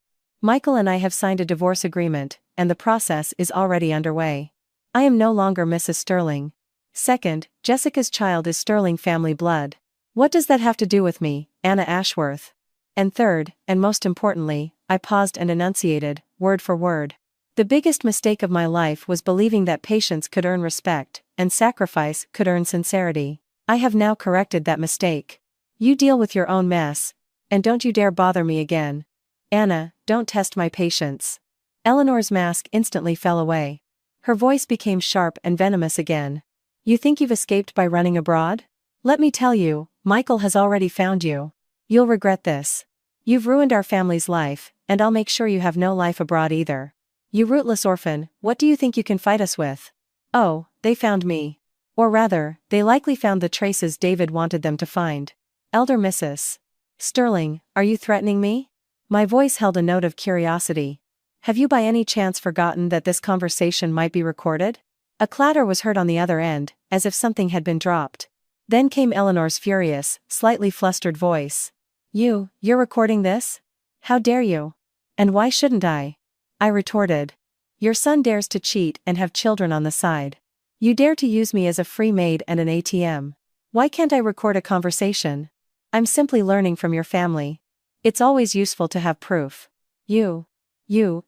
Michael and I have signed a divorce agreement, and the process is already underway. I am no longer Mrs. Sterling. Second, Jessica's child is Sterling family blood. What does that have to do with me, Anna Ashworth? And third, and most importantly, I paused and enunciated, word for word. The biggest mistake of my life was believing that patience could earn respect, and sacrifice could earn sincerity. I have now corrected that mistake. You deal with your own mess, and don't you dare bother me again. Anna, don't test my patience. Eleanor's mask instantly fell away. Her voice became sharp and venomous again. You think you've escaped by running abroad? Let me tell you, Michael has already found you. You'll regret this. You've ruined our family's life, and I'll make sure you have no life abroad either. You rootless orphan, what do you think you can fight us with? Oh, they found me. Or rather, they likely found the traces David wanted them to find. Elder Mrs. Sterling, are you threatening me? My voice held a note of curiosity. Have you by any chance forgotten that this conversation might be recorded? A clatter was heard on the other end, as if something had been dropped. Then came Eleanor's furious, slightly flustered voice. You're recording this? How dare you? And why shouldn't I? I retorted. Your son dares to cheat and have children on the side. You dare to use me as a free maid and an ATM. Why can't I record a conversation? I'm simply learning from your family. It's always useful to have proof.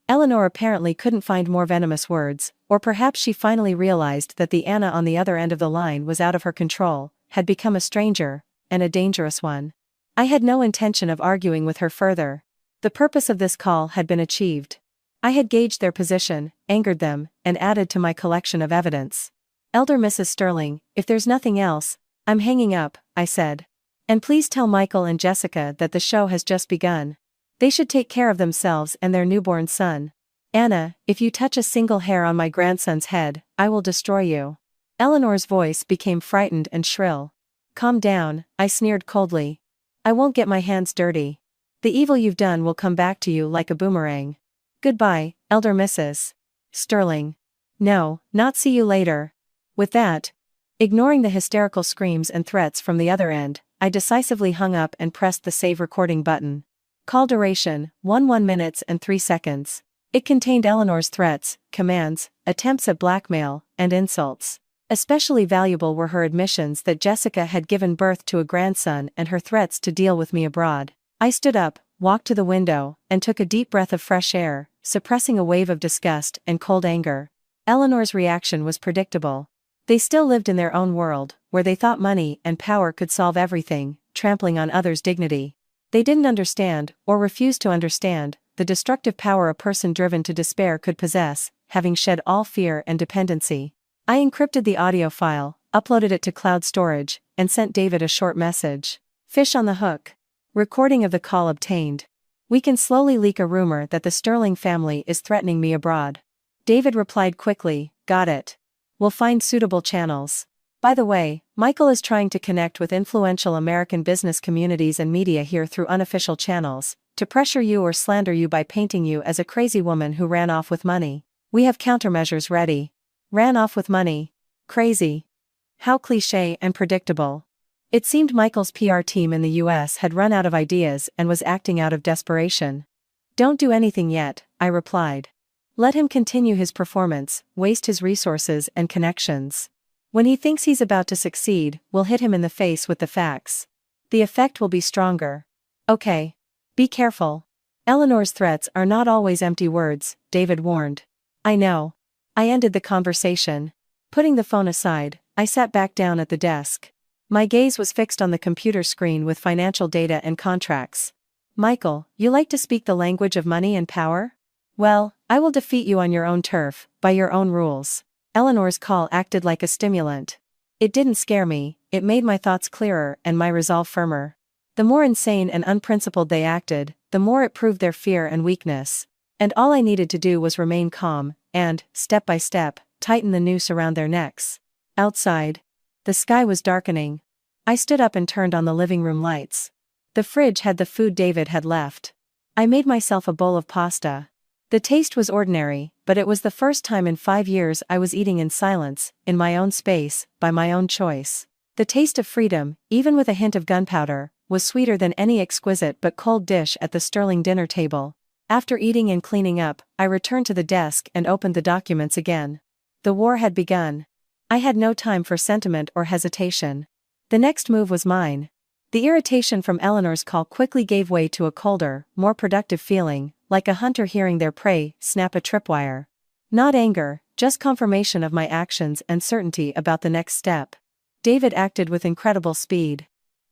Eleanor apparently couldn't find more venomous words, or perhaps she finally realized that the Anna on the other end of the line was out of her control, had become a stranger, and a dangerous one. I had no intention of arguing with her further. The purpose of this call had been achieved. I had gauged their position, angered them, and added to my collection of evidence. Elder Mrs. Sterling, if there's nothing else, I'm hanging up, I said. And please tell Michael and Jessica that the show has just begun. They should take care of themselves and their newborn son. Anna, if you touch a single hair on my grandson's head, I will destroy you. Eleanor's voice became frightened and shrill. Calm down, I sneered coldly. I won't get my hands dirty. The evil you've done will come back to you like a boomerang. Goodbye, Elder Mrs. Sterling. No, not see you later. With that, ignoring the hysterical screams and threats from the other end, I decisively hung up and pressed the save recording button. Call duration, 1 minutes and 3 seconds. It contained Eleanor's threats, commands, attempts at blackmail, and insults. Especially valuable were her admissions that Jessica had given birth to a grandson and her threats to deal with me abroad. I stood up, walked to the window, and took a deep breath of fresh air, suppressing a wave of disgust and cold anger. Eleanor's reaction was predictable. They still lived in their own world, where they thought money and power could solve everything, trampling on others' dignity. They didn't understand, or refused to understand, the destructive power a person driven to despair could possess, having shed all fear and dependency. I encrypted the audio file, uploaded it to cloud storage, and sent David a short message. Fish on the hook. Recording of the call obtained. We can slowly leak a rumor that the Sterling family is threatening me abroad. David replied quickly, got it. We'll find suitable channels. By the way, Michael is trying to connect with influential American business communities and media here through unofficial channels, to pressure you or slander you by painting you as a crazy woman who ran off with money. We have countermeasures ready. Ran off with money. Crazy. How cliché and predictable. It seemed Michael's PR team in the US had run out of ideas and was acting out of desperation. Don't do anything yet, I replied. Let him continue his performance, waste his resources and connections. When he thinks he's about to succeed, we'll hit him in the face with the facts. The effect will be stronger. Okay. Be careful. Eleanor's threats are not always empty words, David warned. I know. I ended the conversation. Putting the phone aside, I sat back down at the desk. My gaze was fixed on the computer screen with financial data and contracts. Michael, you like to speak the language of money and power? Well, I will defeat you on your own turf, by your own rules. Eleanor's call acted like a stimulant. It didn't scare me, it made my thoughts clearer and my resolve firmer. The more insane and unprincipled they acted, the more it proved their fear and weakness. And all I needed to do was remain calm, and, step by step, tighten the noose around their necks. Outside. The sky was darkening. I stood up and turned on the living room lights. The fridge had the food David had left. I made myself a bowl of pasta. The taste was ordinary, but it was the first time in 5 years I was eating in silence, in my own space, by my own choice. The taste of freedom, even with a hint of gunpowder, was sweeter than any exquisite but cold dish at the Sterling dinner table. After eating and cleaning up, I returned to the desk and opened the documents again. The war had begun. I had no time for sentiment or hesitation. The next move was mine. The irritation from Eleanor's call quickly gave way to a colder, more productive feeling, like a hunter hearing their prey snap a tripwire. Not anger, just confirmation of my actions and certainty about the next step. David acted with incredible speed.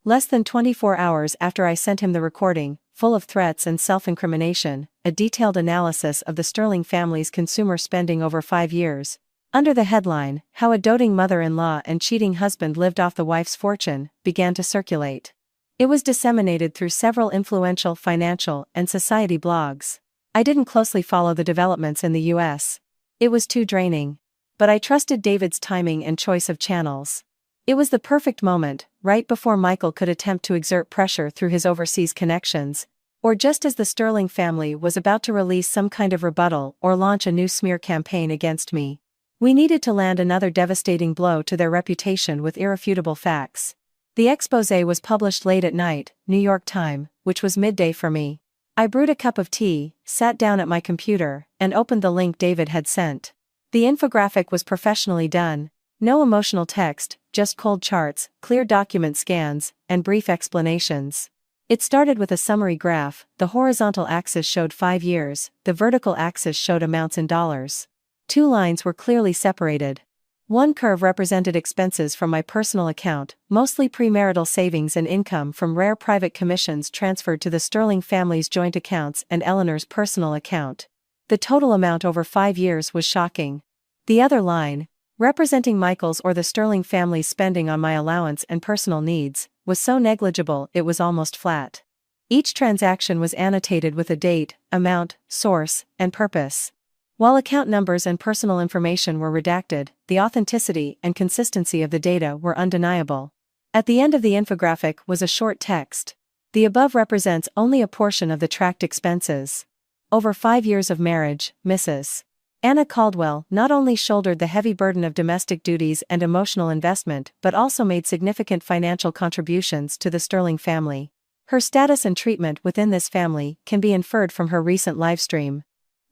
Less than 24 hours after I sent him the recording, full of threats and self-incrimination, a detailed analysis of the Sterling family's consumer spending over 5 years, under the headline, How a Doting Mother-in-Law and Cheating Husband Lived Off the Wife's Fortune, began to circulate. It was disseminated through several influential financial and society blogs. I didn't closely follow the developments in the US. It was too draining. But I trusted David's timing and choice of channels. It was the perfect moment, right before Michael could attempt to exert pressure through his overseas connections, or just as the Sterling family was about to release some kind of rebuttal or launch a new smear campaign against me. We needed to land another devastating blow to their reputation with irrefutable facts. The exposé was published late at night, New York time, which was midday for me. I brewed a cup of tea, sat down at my computer, and opened the link David had sent. The infographic was professionally done. No emotional text, just cold charts, clear document scans, and brief explanations. It started with a summary graph. The horizontal axis showed 5 years, the vertical axis showed amounts in dollars. 2 lines were clearly separated. One curve represented expenses from my personal account, mostly premarital savings and income from rare private commissions transferred to the Sterling family's joint accounts and Eleanor's personal account. The total amount over 5 years was shocking. The other line, representing Michael's or the Sterling family's spending on my allowance and personal needs, was so negligible it was almost flat. Each transaction was annotated with a date, amount, source, and purpose. While account numbers and personal information were redacted, the authenticity and consistency of the data were undeniable. At the end of the infographic was a short text. The above represents only a portion of the tracked expenses. Over 5 years of marriage, Mrs. Anna Caldwell not only shouldered the heavy burden of domestic duties and emotional investment but also made significant financial contributions to the Sterling family. Her status and treatment within this family can be inferred from her recent livestream.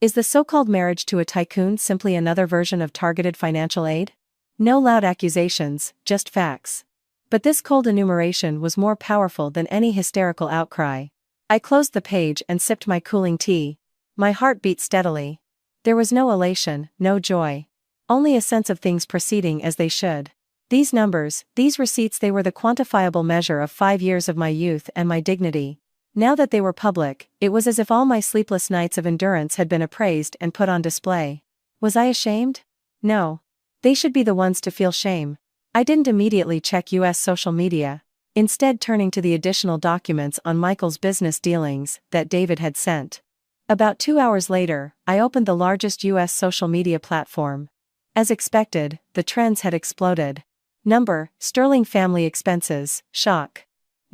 Is the so-called marriage to a tycoon simply another version of targeted financial aid? No loud accusations, just facts. But this cold enumeration was more powerful than any hysterical outcry. I closed the page and sipped my cooling tea. My heart beat steadily. There was no elation, no joy. Only a sense of things proceeding as they should. These numbers, these receipts, they were the quantifiable measure of 5 years of my youth and my dignity. Now that they were public, it was as if all my sleepless nights of endurance had been appraised and put on display. Was I ashamed? No. They should be the ones to feel shame. I didn't immediately check US social media, instead turning to the additional documents on Michael's business dealings that David had sent. About 2 hours later, I opened the largest US social media platform. As expected, the trends had exploded. Number, Sterling family expenses, shock.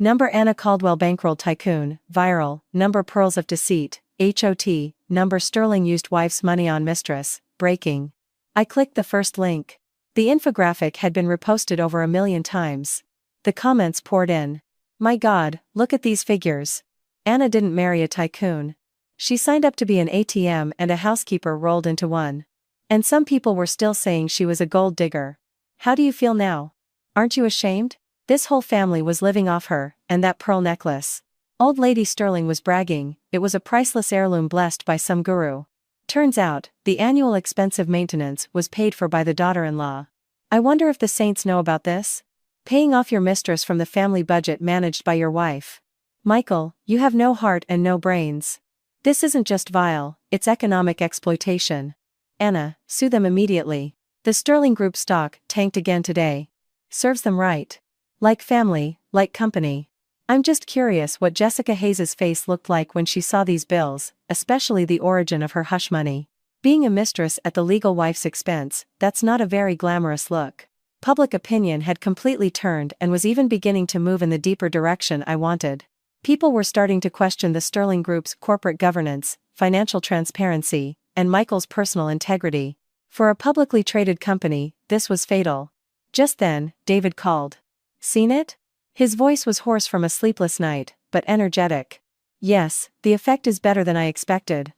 Number Anna Caldwell bankrolled tycoon, viral. Number pearls of deceit, HOT. Number Sterling used wife's money on Mistress, breaking. I clicked the first link. The infographic had been reposted over 1,000,000 times. The comments poured in. My God, look at these figures. Anna didn't marry a tycoon. She signed up to be an ATM and a housekeeper rolled into one. And some people were still saying she was a gold digger. How do you feel now? Aren't you ashamed? This whole family was living off her, and that pearl necklace. Old Lady Sterling was bragging, it was a priceless heirloom blessed by some guru. Turns out, the annual expensive maintenance was paid for by the daughter-in-law. I wonder if the saints know about this? Paying off your mistress from the family budget managed by your wife. Michael, you have no heart and no brains. This isn't just vile, it's economic exploitation. Anna, sue them immediately. The Sterling Group stock tanked again today. Serves them right. Like family, like company. I'm just curious what Jessica Hayes's face looked like when she saw these bills, especially the origin of her hush money. Being a mistress at the legal wife's expense, that's not a very glamorous look. Public opinion had completely turned and was even beginning to move in the deeper direction I wanted. People were starting to question the Sterling Group's corporate governance, financial transparency, and Michael's personal integrity. For a publicly traded company, this was fatal. Just then, David called. Seen it? His voice was hoarse from a sleepless night, but energetic. Yes, the effect is better than I expected,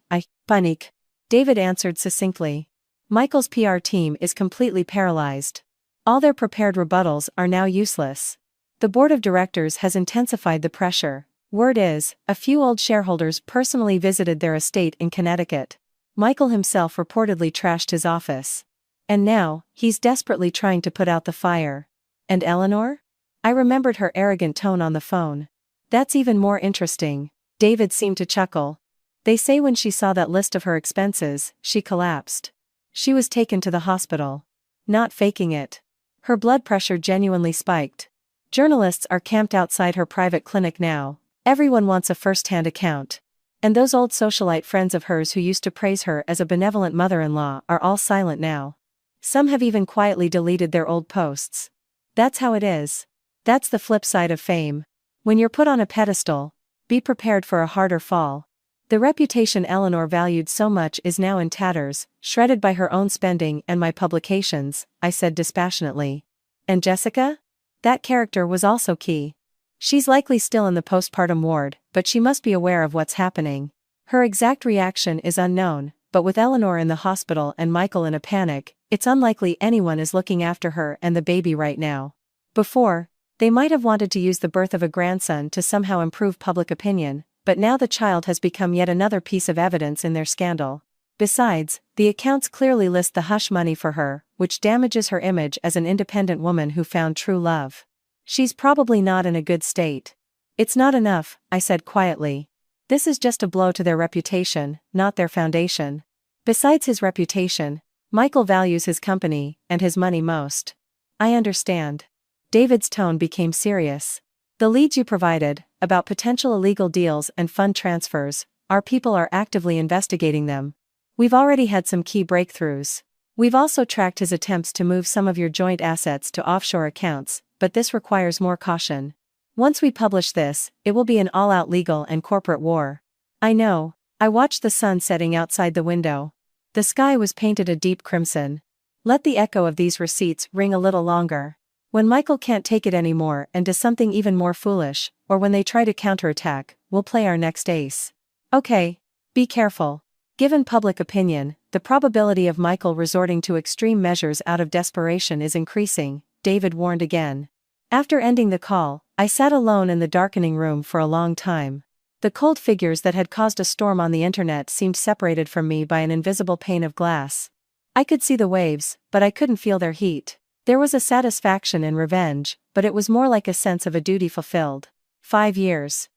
panic. David answered succinctly. Michael's PR team is completely paralyzed. All their prepared rebuttals are now useless. The board of directors has intensified the pressure. Word is, a few old shareholders personally visited their estate in Connecticut. Michael himself reportedly trashed his office. And now, he's desperately trying to put out the fire. And Eleanor? I remembered her arrogant tone on the phone. That's even more interesting. David seemed to chuckle. They say when she saw that list of her expenses, she collapsed. She was taken to the hospital. Not faking it. Her blood pressure genuinely spiked. Journalists are camped outside her private clinic now. Everyone wants a first-hand account. And those old socialite friends of hers who used to praise her as a benevolent mother-in-law are all silent now. Some have even quietly deleted their old posts. That's how it is. That's the flip side of fame. When you're put on a pedestal, be prepared for a harder fall. The reputation Eleanor valued so much is now in tatters, shredded by her own spending and my publications, I said dispassionately. And Jessica? That character was also key. She's likely still in the postpartum ward, but she must be aware of what's happening. Her exact reaction is unknown, but with Eleanor in the hospital and Michael in a panic, it's unlikely anyone is looking after her and the baby right now. Before, they might have wanted to use the birth of a grandson to somehow improve public opinion, but now the child has become yet another piece of evidence in their scandal. Besides, the accounts clearly list the hush money for her, which damages her image as an independent woman who found true love. She's probably not in a good state. It's not enough, I said quietly. This is just a blow to their reputation, not their foundation. Besides his reputation, Michael values his company and his money most. I understand. David's tone became serious. The leads you provided, about potential illegal deals and fund transfers, our people are actively investigating them. We've already had some key breakthroughs. We've also tracked his attempts to move some of your joint assets to offshore accounts, but this requires more caution. Once we publish this, it will be an all-out legal and corporate war. I know. I watched the sun setting outside the window. The sky was painted a deep crimson. Let the echo of these receipts ring a little longer. When Michael can't take it anymore and does something even more foolish, or when they try to counterattack, we'll play our next ace. Okay. Be careful. Given public opinion, the probability of Michael resorting to extreme measures out of desperation is increasing, David warned again. After ending the call, I sat alone in the darkening room for a long time. The cold figures that had caused a storm on the internet seemed separated from me by an invisible pane of glass. I could see the waves, but I couldn't feel their heat. There was a satisfaction in revenge, but it was more like a sense of a duty fulfilled. 5 years.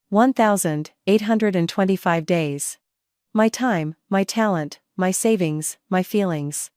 1,825 days. My time, my talent, my savings, my feelings.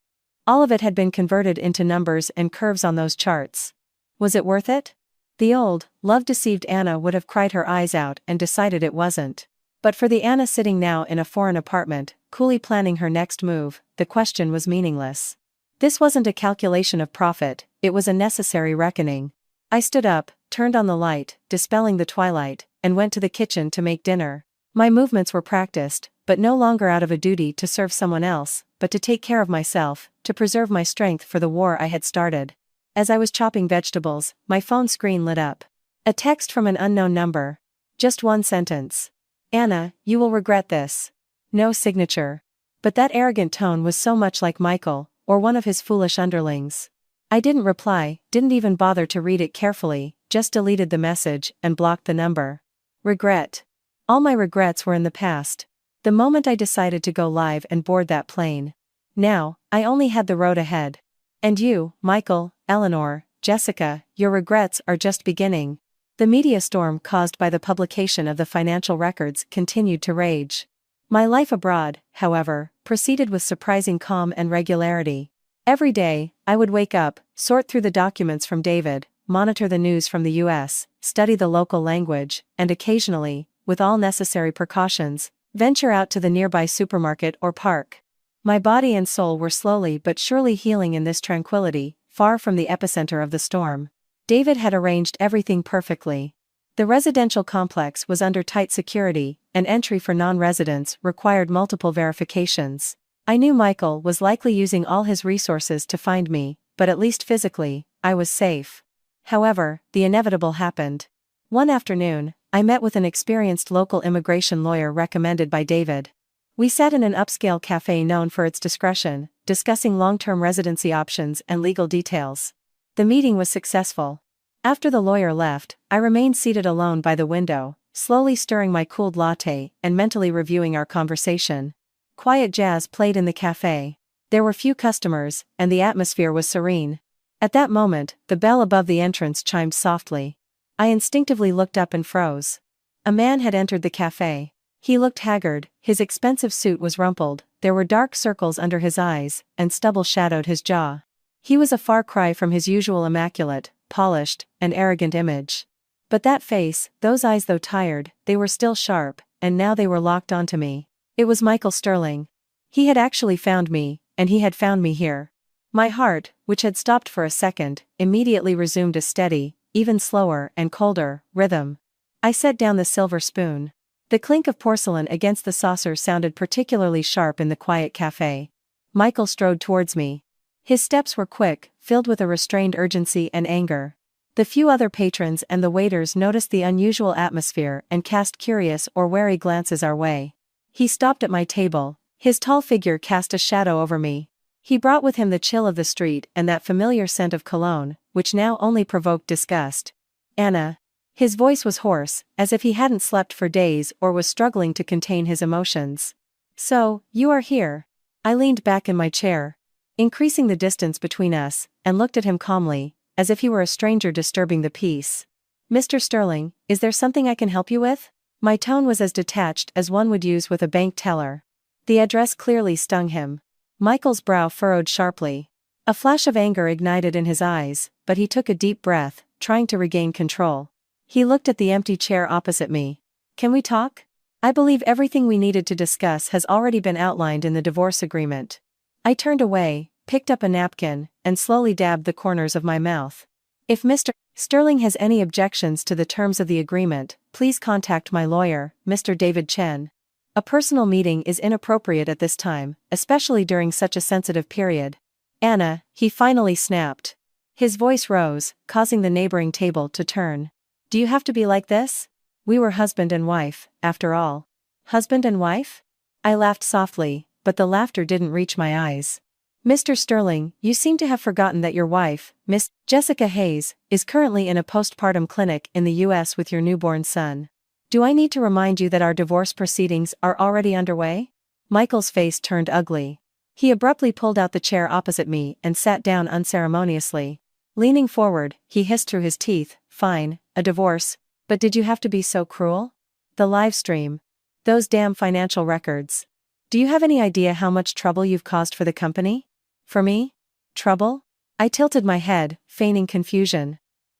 All of it had been converted into numbers and curves on those charts. Was it worth it? The old, love-deceived Anna would have cried her eyes out and decided it wasn't. But for the Anna sitting now in a foreign apartment, coolly planning her next move, the question was meaningless. This wasn't a calculation of profit, it was a necessary reckoning. I stood up, turned on the light, dispelling the twilight, and went to the kitchen to make dinner. My movements were practiced, but no longer out of a duty to serve someone else, but to take care of myself, to to preserve my strength for the war I had started. As I was chopping vegetables, my phone screen lit up. A text from an unknown number. Just one sentence. Anna, you will regret this. No signature. But that arrogant tone was so much like Michael, or one of his foolish underlings. I didn't reply, didn't even bother to read it carefully, just deleted the message and blocked the number. Regret. All my regrets were in the past. The moment I decided to go live and board that plane. Now, I only had the road ahead. And you, Michael, Eleanor, Jessica, your regrets are just beginning. The media storm caused by the publication of the financial records continued to rage. My life abroad, however, proceeded with surprising calm and regularity. Every day, I would wake up, sort through the documents from David, monitor the news from the US, study the local language, and occasionally, with all necessary precautions, venture out to the nearby supermarket or park. My body and soul were slowly but surely healing in this tranquility, far from the epicenter of the storm. David had arranged everything perfectly. The residential complex was under tight security, and entry for non-residents required multiple verifications. I knew Michael was likely using all his resources to find me, but at least physically, I was safe. However, the inevitable happened. One afternoon, I met with an experienced local immigration lawyer recommended by David. We sat in an upscale cafe known for its discretion, discussing long-term residency options and legal details. The meeting was successful. After the lawyer left, I remained seated alone by the window, slowly stirring my cooled latte and mentally reviewing our conversation. Quiet jazz played in the cafe. There were few customers, and the atmosphere was serene. At that moment, the bell above the entrance chimed softly. I instinctively looked up and froze. A man had entered the cafe. He looked haggard, his expensive suit was rumpled, there were dark circles under his eyes, and stubble shadowed his jaw. He was a far cry from his usual immaculate, polished, and arrogant image. But that face, those eyes though tired, they were still sharp, and now they were locked onto me. It was Michael Sterling. He had actually found me, and he had found me here. My heart, which had stopped for a second, immediately resumed a steady, even slower and colder, rhythm. I set down the silver spoon. The clink of porcelain against the saucer sounded particularly sharp in the quiet cafe. Michael strode towards me. His steps were quick, filled with a restrained urgency and anger. The few other patrons and the waiters noticed the unusual atmosphere and cast curious or wary glances our way. He stopped at my table. His tall figure cast a shadow over me. He brought with him the chill of the street and that familiar scent of cologne, which now only provoked disgust. Anna. His voice was hoarse, as if he hadn't slept for days or was struggling to contain his emotions. So, you are here. I leaned back in my chair, increasing the distance between us, and looked at him calmly, as if he were a stranger disturbing the peace. Mr. Sterling, is there something I can help you with? My tone was as detached as one would use with a bank teller. The address clearly stung him. Michael's brow furrowed sharply. A flash of anger ignited in his eyes, but he took a deep breath, trying to regain control. He looked at the empty chair opposite me. Can we talk? I believe everything we needed to discuss has already been outlined in the divorce agreement. I turned away, picked up a napkin, and slowly dabbed the corners of my mouth. If Mr. Sterling has any objections to the terms of the agreement, please contact my lawyer, Mr. David Chen. A personal meeting is inappropriate at this time, especially during such a sensitive period. Anna, he finally snapped. His voice rose, causing the neighboring table to turn. Do you have to be like this? We were husband and wife, after all. Husband and wife? I laughed softly, but the laughter didn't reach my eyes. Mr. Sterling, you seem to have forgotten that your wife, Miss Jessica Hayes, is currently in a postpartum clinic in the US with your newborn son. Do I need to remind you that our divorce proceedings are already underway? Michael's face turned ugly. He abruptly pulled out the chair opposite me and sat down unceremoniously. Leaning forward, he hissed through his teeth, "Fine, a divorce, but did you have to be so cruel? The live stream. Those damn financial records. Do you have any idea how much trouble you've caused for the company? For me? Trouble?" I tilted my head, feigning confusion.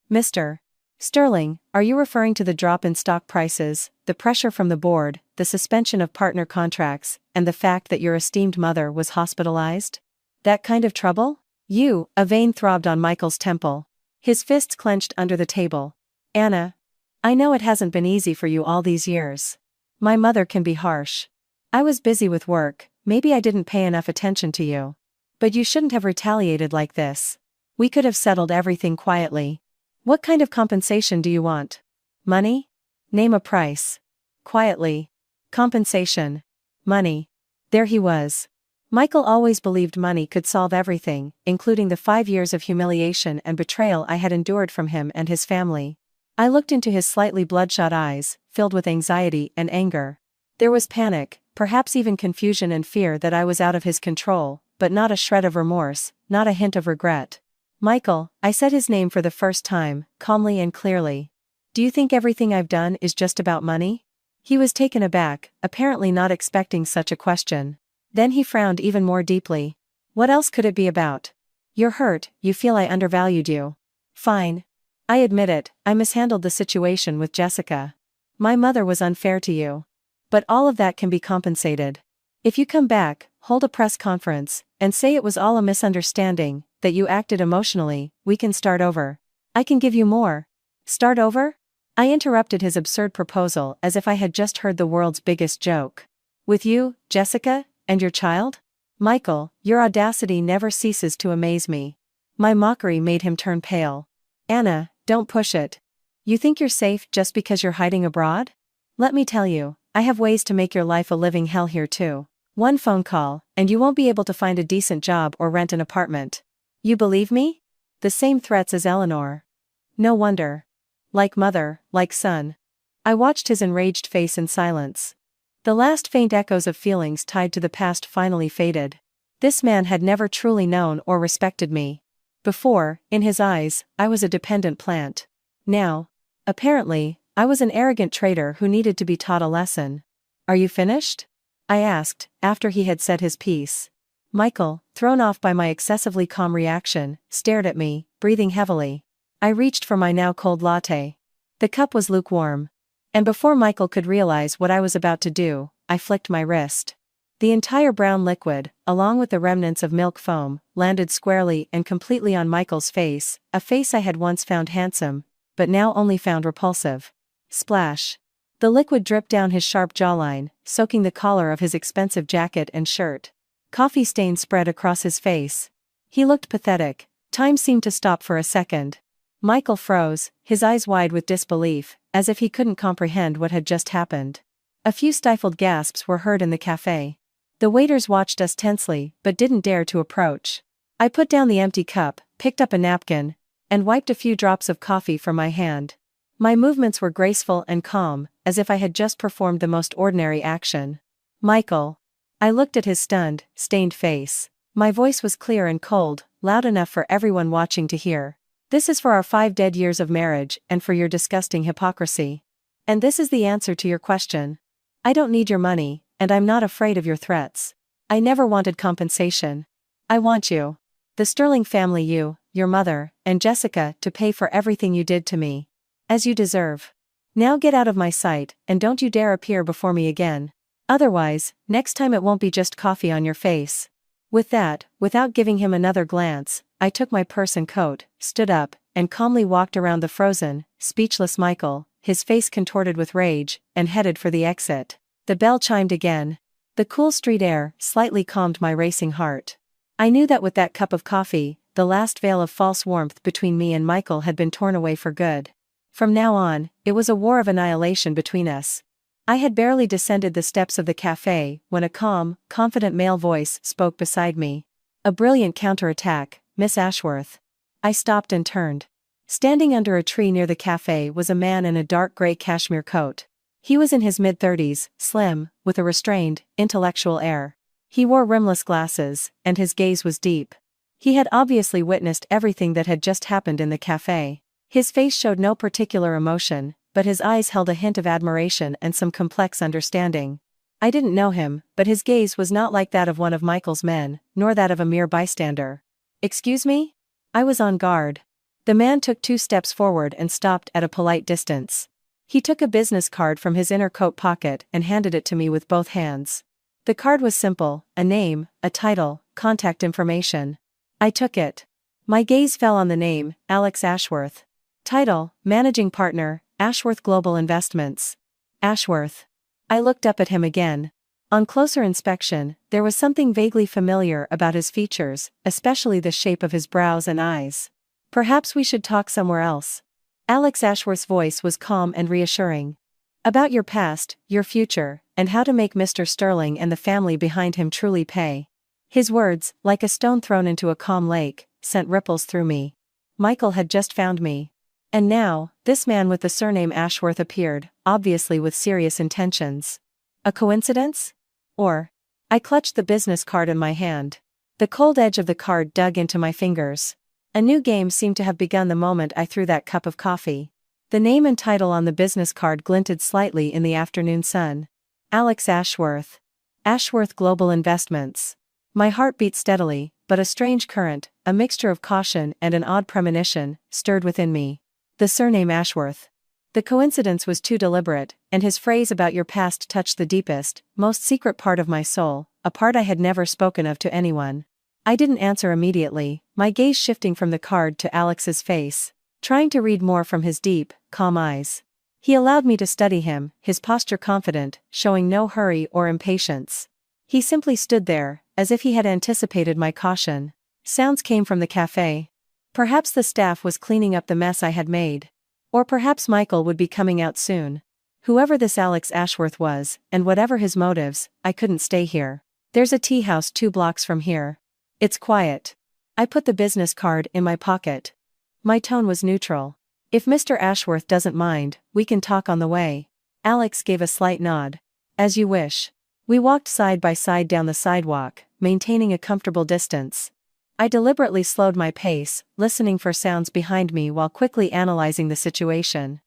Mr. Sterling, are you referring to the drop in stock prices, the pressure from the board, the suspension of partner contracts, and the fact that your esteemed mother was hospitalized? That kind of trouble? A vein throbbed on Michael's temple. His fists clenched under the table. Anna. I know it hasn't been easy for you all these years. My mother can be harsh. I was busy with work, maybe I didn't pay enough attention to you. But you shouldn't have retaliated like this. We could have settled everything quietly. What kind of compensation do you want? Money? Name a price. Quietly. Compensation. Money. There he was. Michael always believed money could solve everything, including the 5 years of humiliation and betrayal I had endured from him and his family. I looked into his slightly bloodshot eyes, filled with anxiety and anger. There was panic, perhaps even confusion and fear that I was out of his control, but not a shred of remorse, not a hint of regret. Michael, I said his name for the first time, calmly and clearly. Do you think everything I've done is just about money? He was taken aback, apparently not expecting such a question. Then he frowned even more deeply. What else could it be about? You're hurt, you feel I undervalued you. Fine. I admit it, I mishandled the situation with Jessica. My mother was unfair to you. But all of that can be compensated. If you come back, hold a press conference, and say it was all a misunderstanding, that you acted emotionally, we can start over. I can give you more. Start over? I interrupted his absurd proposal as if I had just heard the world's biggest joke. With you, Jessica, and your child? Michael, your audacity never ceases to amaze me. My mockery made him turn pale. Anna, don't push it. You think you're safe just because you're hiding abroad? Let me tell you, I have ways to make your life a living hell here too. One phone call, and you won't be able to find a decent job or rent an apartment. You believe me? The same threats as Eleanor. No wonder. Like mother, like son. I watched his enraged face in silence. The last faint echoes of feelings tied to the past finally faded. This man had never truly known or respected me. Before, in his eyes, I was a dependent plant. Now, apparently, I was an arrogant traitor who needed to be taught a lesson. Are you finished? I asked, after he had said his piece. Michael, thrown off by my excessively calm reaction, stared at me, breathing heavily. I reached for my now cold latte. The cup was lukewarm. And before Michael could realize what I was about to do, I flicked my wrist. The entire brown liquid, along with the remnants of milk foam, landed squarely and completely on Michael's face, a face I had once found handsome, but now only found repulsive. Splash. The liquid dripped down his sharp jawline, soaking the collar of his expensive jacket and shirt. Coffee stains spread across his face. He looked pathetic. Time seemed to stop for a second. Michael froze, his eyes wide with disbelief, as if he couldn't comprehend what had just happened. A few stifled gasps were heard in the cafe. The waiters watched us tensely, but didn't dare to approach. I put down the empty cup, picked up a napkin, and wiped a few drops of coffee from my hand. My movements were graceful and calm, as if I had just performed the most ordinary action. Michael. I looked at his stunned, stained face. My voice was clear and cold, loud enough for everyone watching to hear. This is for our 5 dead years of marriage and for your disgusting hypocrisy. And this is the answer to your question. I don't need your money, and I'm not afraid of your threats. I never wanted compensation. I want you. The Sterling family, you, your mother, and Jessica, to pay for everything you did to me. As you deserve. Now get out of my sight, and don't you dare appear before me again. Otherwise, next time it won't be just coffee on your face. With that, without giving him another glance, I took my purse and coat, stood up, and calmly walked around the frozen, speechless Michael, his face contorted with rage, and headed for the exit. The bell chimed again. The cool street air slightly calmed my racing heart. I knew that with that cup of coffee, the last veil of false warmth between me and Michael had been torn away for good. From now on, it was a war of annihilation between us. I had barely descended the steps of the cafe when a calm, confident male voice spoke beside me. A brilliant counterattack, Miss Ashworth. I stopped and turned. Standing under a tree near the cafe was a man in a dark gray cashmere coat. He was in his mid-30s, slim, with a restrained, intellectual air. He wore rimless glasses, and his gaze was deep. He had obviously witnessed everything that had just happened in the cafe. His face showed no particular emotion, but his eyes held a hint of admiration and some complex understanding. I didn't know him, but his gaze was not like that of one of Michael's men, nor that of a mere bystander. Excuse me? I was on guard. The man took 2 steps forward and stopped at a polite distance. He took a business card from his inner coat pocket and handed it to me with both hands. The card was simple, a name, a title, contact information. I took it. My gaze fell on the name, Alex Ashworth. Title, Managing Partner, Ashworth Global Investments. Ashworth. I looked up at him again. On closer inspection, there was something vaguely familiar about his features, especially the shape of his brows and eyes. Perhaps we should talk somewhere else. Alex Ashworth's voice was calm and reassuring. About your past, your future, and how to make Mr. Sterling and the family behind him truly pay. His words, like a stone thrown into a calm lake, sent ripples through me. Michael had just found me. And now, this man with the surname Ashworth appeared, obviously with serious intentions. A coincidence? Or? I clutched the business card in my hand. The cold edge of the card dug into my fingers. A new game seemed to have begun the moment I threw that cup of coffee. The name and title on the business card glinted slightly in the afternoon sun. Alex Ashworth. Ashworth Global Investments. My heart beat steadily, but a strange current, a mixture of caution and an odd premonition, stirred within me. The surname Ashworth. The coincidence was too deliberate, and his phrase about your past touched the deepest, most secret part of my soul, a part I had never spoken of to anyone. I didn't answer immediately, my gaze shifting from the card to Alex's face, trying to read more from his deep, calm eyes. He allowed me to study him, his posture confident, showing no hurry or impatience. He simply stood there, as if he had anticipated my caution. Sounds came from the cafe. Perhaps the staff was cleaning up the mess I had made. Or perhaps Michael would be coming out soon. Whoever this Alex Ashworth was, and whatever his motives, I couldn't stay here. There's a tea house 2 blocks from here. It's quiet. I put the business card in my pocket. My tone was neutral. If Mr. Ashworth doesn't mind, we can talk on the way. Alex gave a slight nod. As you wish. We walked side by side down the sidewalk, maintaining a comfortable distance. I deliberately slowed my pace, listening for sounds behind me while quickly analyzing the situation.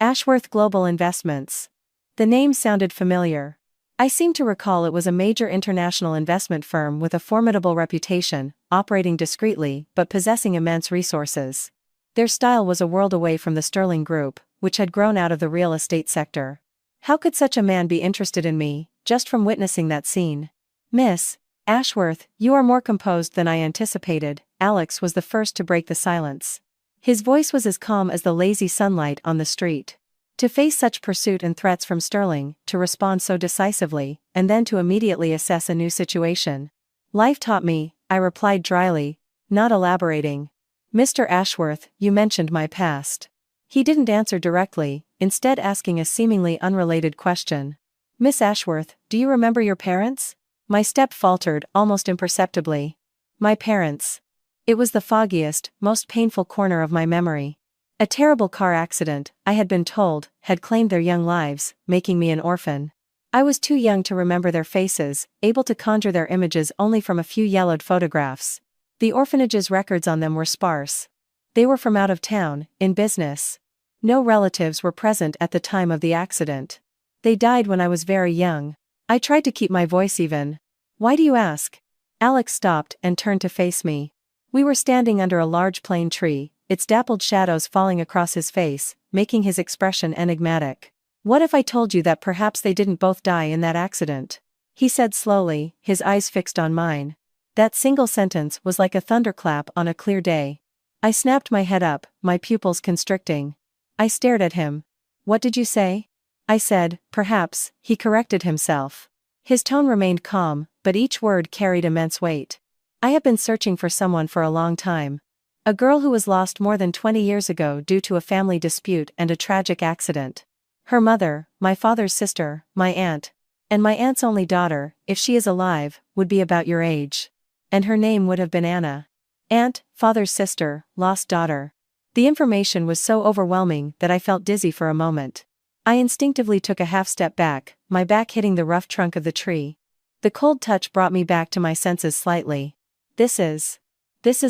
Ashworth Global Investments. The name sounded familiar. I seemed to recall it was a major international investment firm with a formidable reputation, operating discreetly but possessing immense resources. Their style was a world away from the Sterling Group, which had grown out of the real estate sector. How could such a man be interested in me, just from witnessing that scene? Miss Ashworth, you are more composed than I anticipated. Alex was the first to break the silence. His voice was as calm as the lazy sunlight on the street. To face such pursuit and threats from Sterling, to respond so decisively, and then to immediately assess a new situation. Life taught me, I replied dryly, not elaborating. Mr. Ashworth, you mentioned my past. He didn't answer directly, instead asking a seemingly unrelated question. Miss Ashworth, do you remember your parents? My step faltered, almost imperceptibly. My parents. It was the foggiest, most painful corner of my memory. A terrible car accident, I had been told, had claimed their young lives, making me an orphan. I was too young to remember their faces, able to conjure their images only from a few yellowed photographs. The orphanage's records on them were sparse. They were from out of town, in business. No relatives were present at the time of the accident. They died when I was very young. I tried to keep my voice even. Why do you ask? Alex stopped and turned to face me. We were standing under a large plane tree, its dappled shadows falling across his face, making his expression enigmatic. What if I told you that perhaps they didn't both die in that accident? He said slowly, his eyes fixed on mine. That single sentence was like a thunderclap on a clear day. I snapped my head up, my pupils constricting. I stared at him. What did you say? I said, perhaps. He corrected himself. His tone remained calm, but each word carried immense weight. I have been searching for someone for a long time. A girl who was lost more than 20 years ago due to a family dispute and a tragic accident. Her mother, my father's sister, my aunt, and my aunt's only daughter, if she is alive, would be about your age. And her name would have been Anna. Aunt, father's sister, lost daughter. The information was so overwhelming that I felt dizzy for a moment. I instinctively took a half step back, my back hitting the rough trunk of the tree. The cold touch brought me back to my senses slightly. This is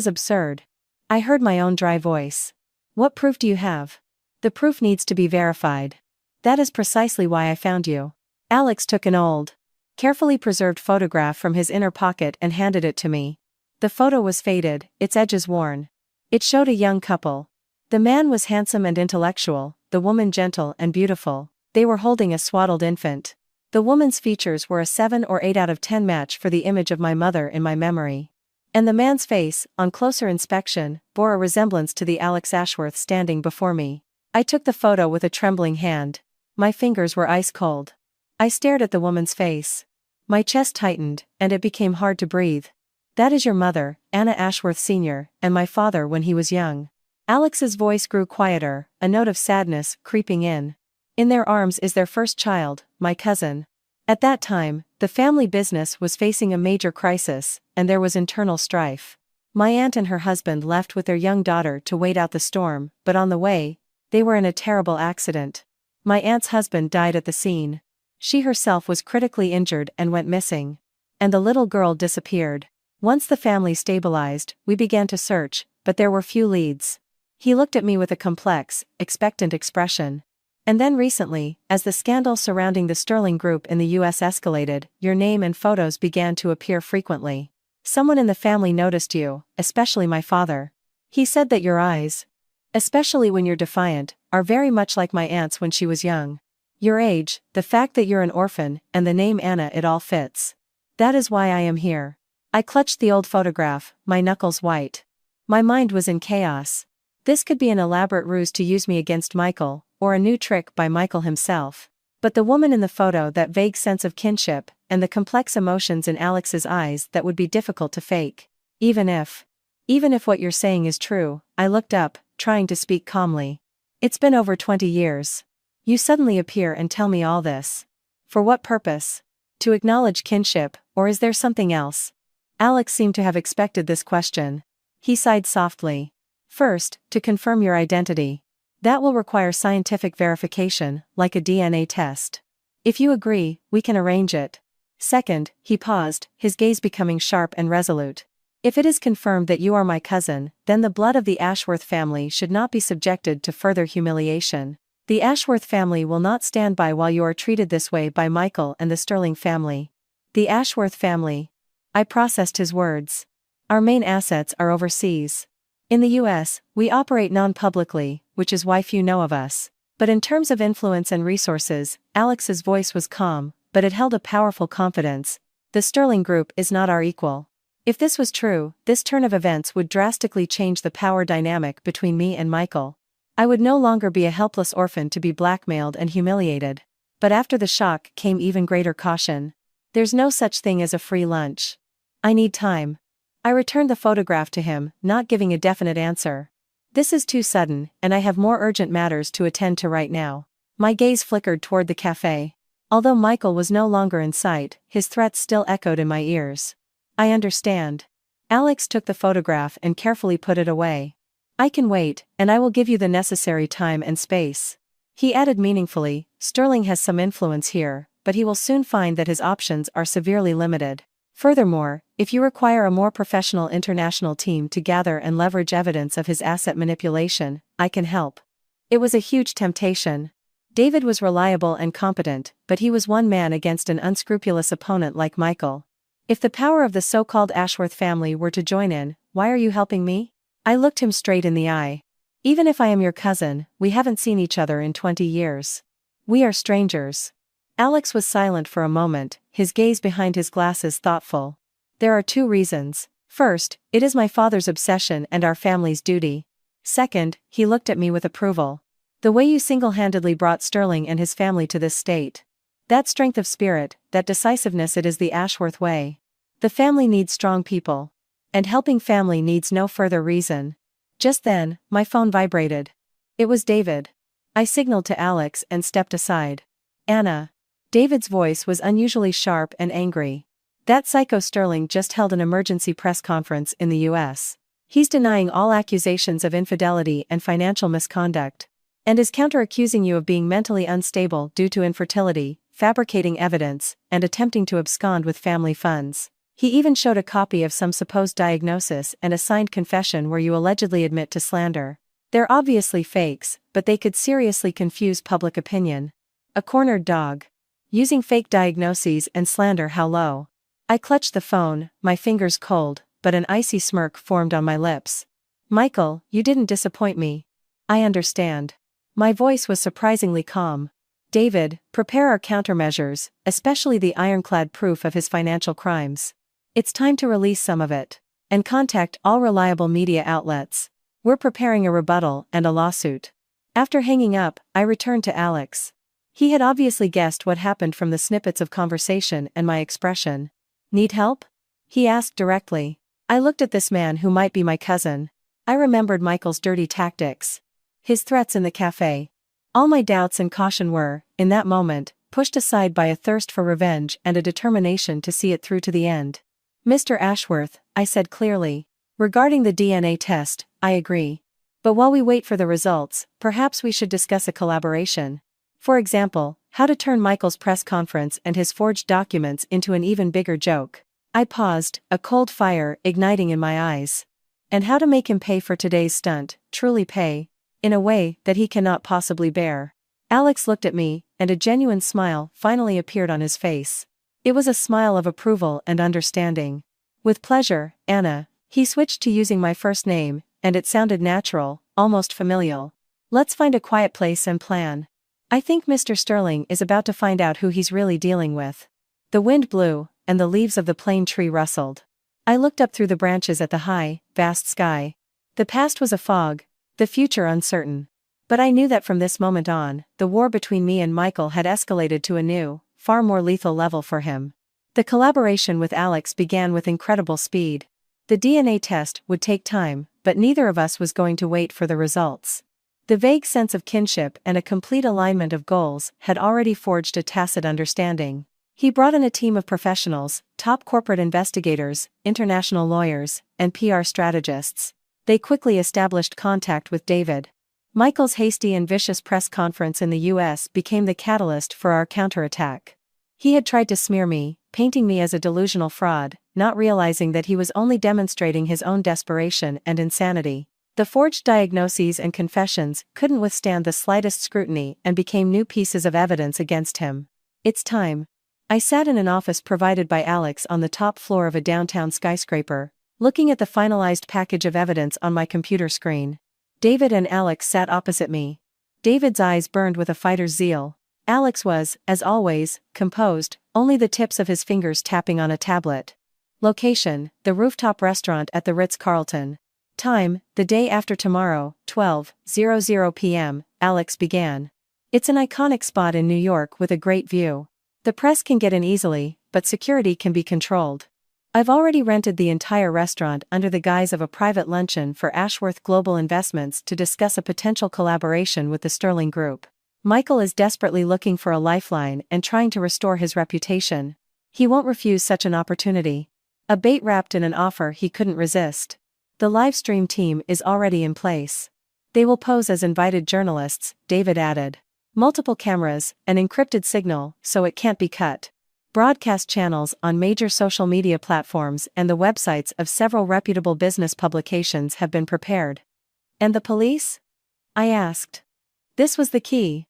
absurd. I heard my own dry voice. What proof do you have? The proof needs to be verified. That is precisely why I found you. Alex took an old, carefully preserved photograph from his inner pocket and handed it to me. The photo was faded, its edges worn. It showed a young couple. The man was handsome and intellectual, the woman gentle and beautiful. They were holding a swaddled infant. The woman's features were a 7 or 8 out of 10 match for the image of my mother in my memory. And the man's face, on closer inspection, bore a resemblance to the Alex Ashworth standing before me. I took the photo with a trembling hand. My fingers were ice cold. I stared at the woman's face. My chest tightened, and it became hard to breathe. That is your mother, Anna Ashworth Sr., and my father when he was young. Alex's voice grew quieter, a note of sadness creeping in. In their arms is their first child, my cousin. At that time, the family business was facing a major crisis, and there was internal strife. My aunt and her husband left with their young daughter to wait out the storm, but on the way, they were in a terrible accident. My aunt's husband died at the scene. She herself was critically injured and went missing. And the little girl disappeared. Once the family stabilized, we began to search, but there were few leads. He looked at me with a complex, expectant expression. And then recently, as the scandal surrounding the Sterling Group in the US escalated, your name and photos began to appear frequently. Someone in the family noticed you, especially my father. He said that your eyes, especially when you're defiant, are very much like my aunt's when she was young. Your age, the fact that you're an orphan, and the name Anna, it all fits. That is why I am here. I clutched the old photograph, my knuckles white. My mind was in chaos. This could be an elaborate ruse to use me against Michael, or a new trick by Michael himself. But the woman in the photo, that vague sense of kinship, and the complex emotions in Alex's eyes that would be difficult to fake. Even if what you're saying is true, I looked up, trying to speak calmly. It's been over 20 years. You suddenly appear and tell me all this. For what purpose? To acknowledge kinship, or is there something else? Alex seemed to have expected this question. He sighed softly. First, to confirm your identity. That will require scientific verification, like a DNA test. If you agree, we can arrange it. Second, he paused, his gaze becoming sharp and resolute. If it is confirmed that you are my cousin, then the blood of the Ashworth family should not be subjected to further humiliation. The Ashworth family will not stand by while you are treated this way by Michael and the Sterling family. The Ashworth family. I processed his words. Our main assets are overseas. In the US, we operate non-publicly, which is why few know of us. But in terms of influence and resources, Alex's voice was calm, but it held a powerful confidence. The Sterling Group is not our equal. If this was true, this turn of events would drastically change the power dynamic between me and Michael. I would no longer be a helpless orphan to be blackmailed and humiliated. But after the shock came even greater caution. There's no such thing as a free lunch. I need time. I returned the photograph to him, not giving a definite answer. This is too sudden, and I have more urgent matters to attend to right now. My gaze flickered toward the cafe. Although Michael was no longer in sight, his threats still echoed in my ears. I understand. Alex took the photograph and carefully put it away. I can wait, and I will give you the necessary time and space. He added meaningfully, Sterling has some influence here, but he will soon find that his options are severely limited. Furthermore, if you require a more professional international team to gather and leverage evidence of his asset manipulation, I can help. It was a huge temptation. David was reliable and competent, but he was one man against an unscrupulous opponent like Michael. If the power of the so-called Ashworth family were to join in, why are you helping me? I looked him straight in the eye. Even if I am your cousin, we haven't seen each other in 20 years. We are strangers. Alex was silent for a moment, his gaze behind his glasses thoughtful. There are 2 reasons. First, it is my father's obsession and our family's duty. Second, he looked at me with approval. The way you single-handedly brought Sterling and his family to this state. That strength of spirit, that decisiveness, it is the Ashworth way. The family needs strong people. And helping family needs no further reason. Just then, my phone vibrated. It was David. I signaled to Alex and stepped aside. Anna. David's voice was unusually sharp and angry. That psycho Sterling just held an emergency press conference in the US. He's denying all accusations of infidelity and financial misconduct. And is counter-accusing you of being mentally unstable due to infertility, fabricating evidence, and attempting to abscond with family funds. He even showed a copy of some supposed diagnosis and a signed confession where you allegedly admit to slander. They're obviously fakes, but they could seriously confuse public opinion. A cornered dog. Using fake diagnoses and slander, how low. I clutched the phone, my fingers cold, but an icy smirk formed on my lips. Michael, you didn't disappoint me. I understand. My voice was surprisingly calm. David, prepare our countermeasures, especially the ironclad proof of his financial crimes. It's time to release some of it. And contact all reliable media outlets. We're preparing a rebuttal and a lawsuit. After hanging up, I returned to Alex. He had obviously guessed what happened from the snippets of conversation and my expression. "Need help?" he asked directly. I looked at this man who might be my cousin. I remembered Michael's dirty tactics. His threats in the cafe. All my doubts and caution were, in that moment, pushed aside by a thirst for revenge and a determination to see it through to the end. "Mr. Ashworth," I said clearly. "Regarding the DNA test, I agree. But while we wait for the results, perhaps we should discuss a collaboration. For example, how to turn Michael's press conference and his forged documents into an even bigger joke." I paused, a cold fire igniting in my eyes. "And how to make him pay for today's stunt, truly pay, in a way that he cannot possibly bear." Alex looked at me, and a genuine smile finally appeared on his face. It was a smile of approval and understanding. "With pleasure, Anna." He switched to using my first name, and it sounded natural, almost familial. "Let's find a quiet place and plan. I think Mr. Sterling is about to find out who he's really dealing with." The wind blew, and the leaves of the plane tree rustled. I looked up through the branches at the high, vast sky. The past was a fog, the future uncertain. But I knew that from this moment on, the war between me and Michael had escalated to a new, far more lethal level for him. The collaboration with Alex began with incredible speed. The DNA test would take time, but neither of us was going to wait for the results. The vague sense of kinship and a complete alignment of goals had already forged a tacit understanding. He brought in a team of professionals, top corporate investigators, international lawyers, and PR strategists. They quickly established contact with David. Michael's hasty and vicious press conference in the US became the catalyst for our counterattack. He had tried to smear me, painting me as a delusional fraud, not realizing that he was only demonstrating his own desperation and insanity. The forged diagnoses and confessions couldn't withstand the slightest scrutiny and became new pieces of evidence against him. "It's time." I sat in an office provided by Alex on the top floor of a downtown skyscraper, looking at the finalized package of evidence on my computer screen. David and Alex sat opposite me. David's eyes burned with a fighter's zeal. Alex was, as always, composed, only the tips of his fingers tapping on a tablet. Location: the rooftop restaurant at the Ritz-Carlton. Time: the day after tomorrow, 12:00 p.m., Alex began. "It's an iconic spot in New York with a great view. The press can get in easily, but security can be controlled. I've already rented the entire restaurant under the guise of a private luncheon for Ashworth Global Investments to discuss a potential collaboration with the Sterling Group. Michael is desperately looking for a lifeline and trying to restore his reputation. He won't refuse such an opportunity. A bait wrapped in an offer he couldn't resist. The livestream team is already in place. They will pose as invited journalists," David added. "Multiple cameras, an encrypted signal, so it can't be cut. Broadcast channels on major social media platforms and the websites of several reputable business publications have been prepared." "And the police?" I asked. This was the key.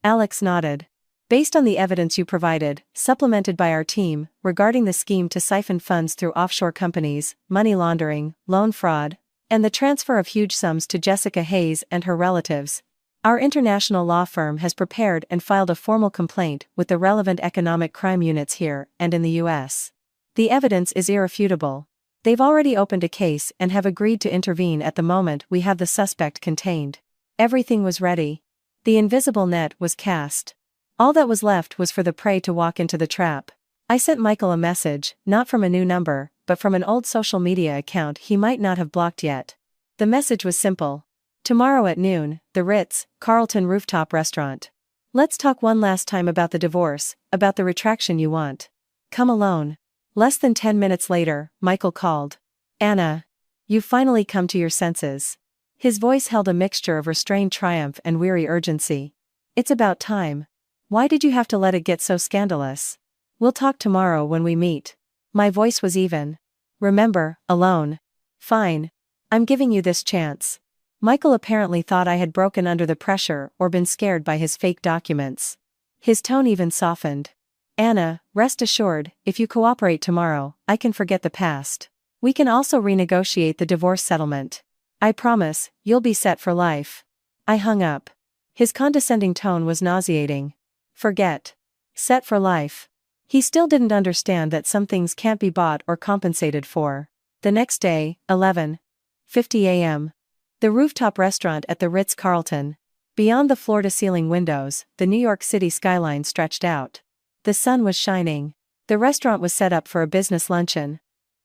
Alex nodded. "Based on the evidence you provided, supplemented by our team, regarding the scheme to siphon funds through offshore companies, money laundering, loan fraud, and the transfer of huge sums to Jessica Hayes and her relatives, our international law firm has prepared and filed a formal complaint with the relevant economic crime units here and in the US. The evidence is irrefutable. They've already opened a case and have agreed to intervene at the moment we have the suspect contained." Everything was ready. The invisible net was cast. All that was left was for the prey to walk into the trap. I sent Michael a message, not from a new number, but from an old social media account he might not have blocked yet. The message was simple. "Tomorrow at noon, the Ritz-Carlton rooftop restaurant. Let's talk one last time about the divorce, about the retraction you want. Come alone." Less than 10 minutes later, Michael called. "Anna. You've finally come to your senses." His voice held a mixture of restrained triumph and weary urgency. "It's about time. Why did you have to let it get so scandalous? We'll talk tomorrow when we meet." My voice was even. "Remember, alone." "Fine. I'm giving you this chance." Michael apparently thought I had broken under the pressure or been scared by his fake documents. His tone even softened. "Anna, rest assured, if you cooperate tomorrow, I can forget the past. We can also renegotiate the divorce settlement. I promise, you'll be set for life." I hung up. His condescending tone was nauseating. Forget. Set for life. He still didn't understand that some things can't be bought or compensated for. The next day, 11:50 a.m. The rooftop restaurant at the Ritz-Carlton. Beyond the floor-to-ceiling windows, the New York City skyline stretched out. The sun was shining. The restaurant was set up for a business luncheon.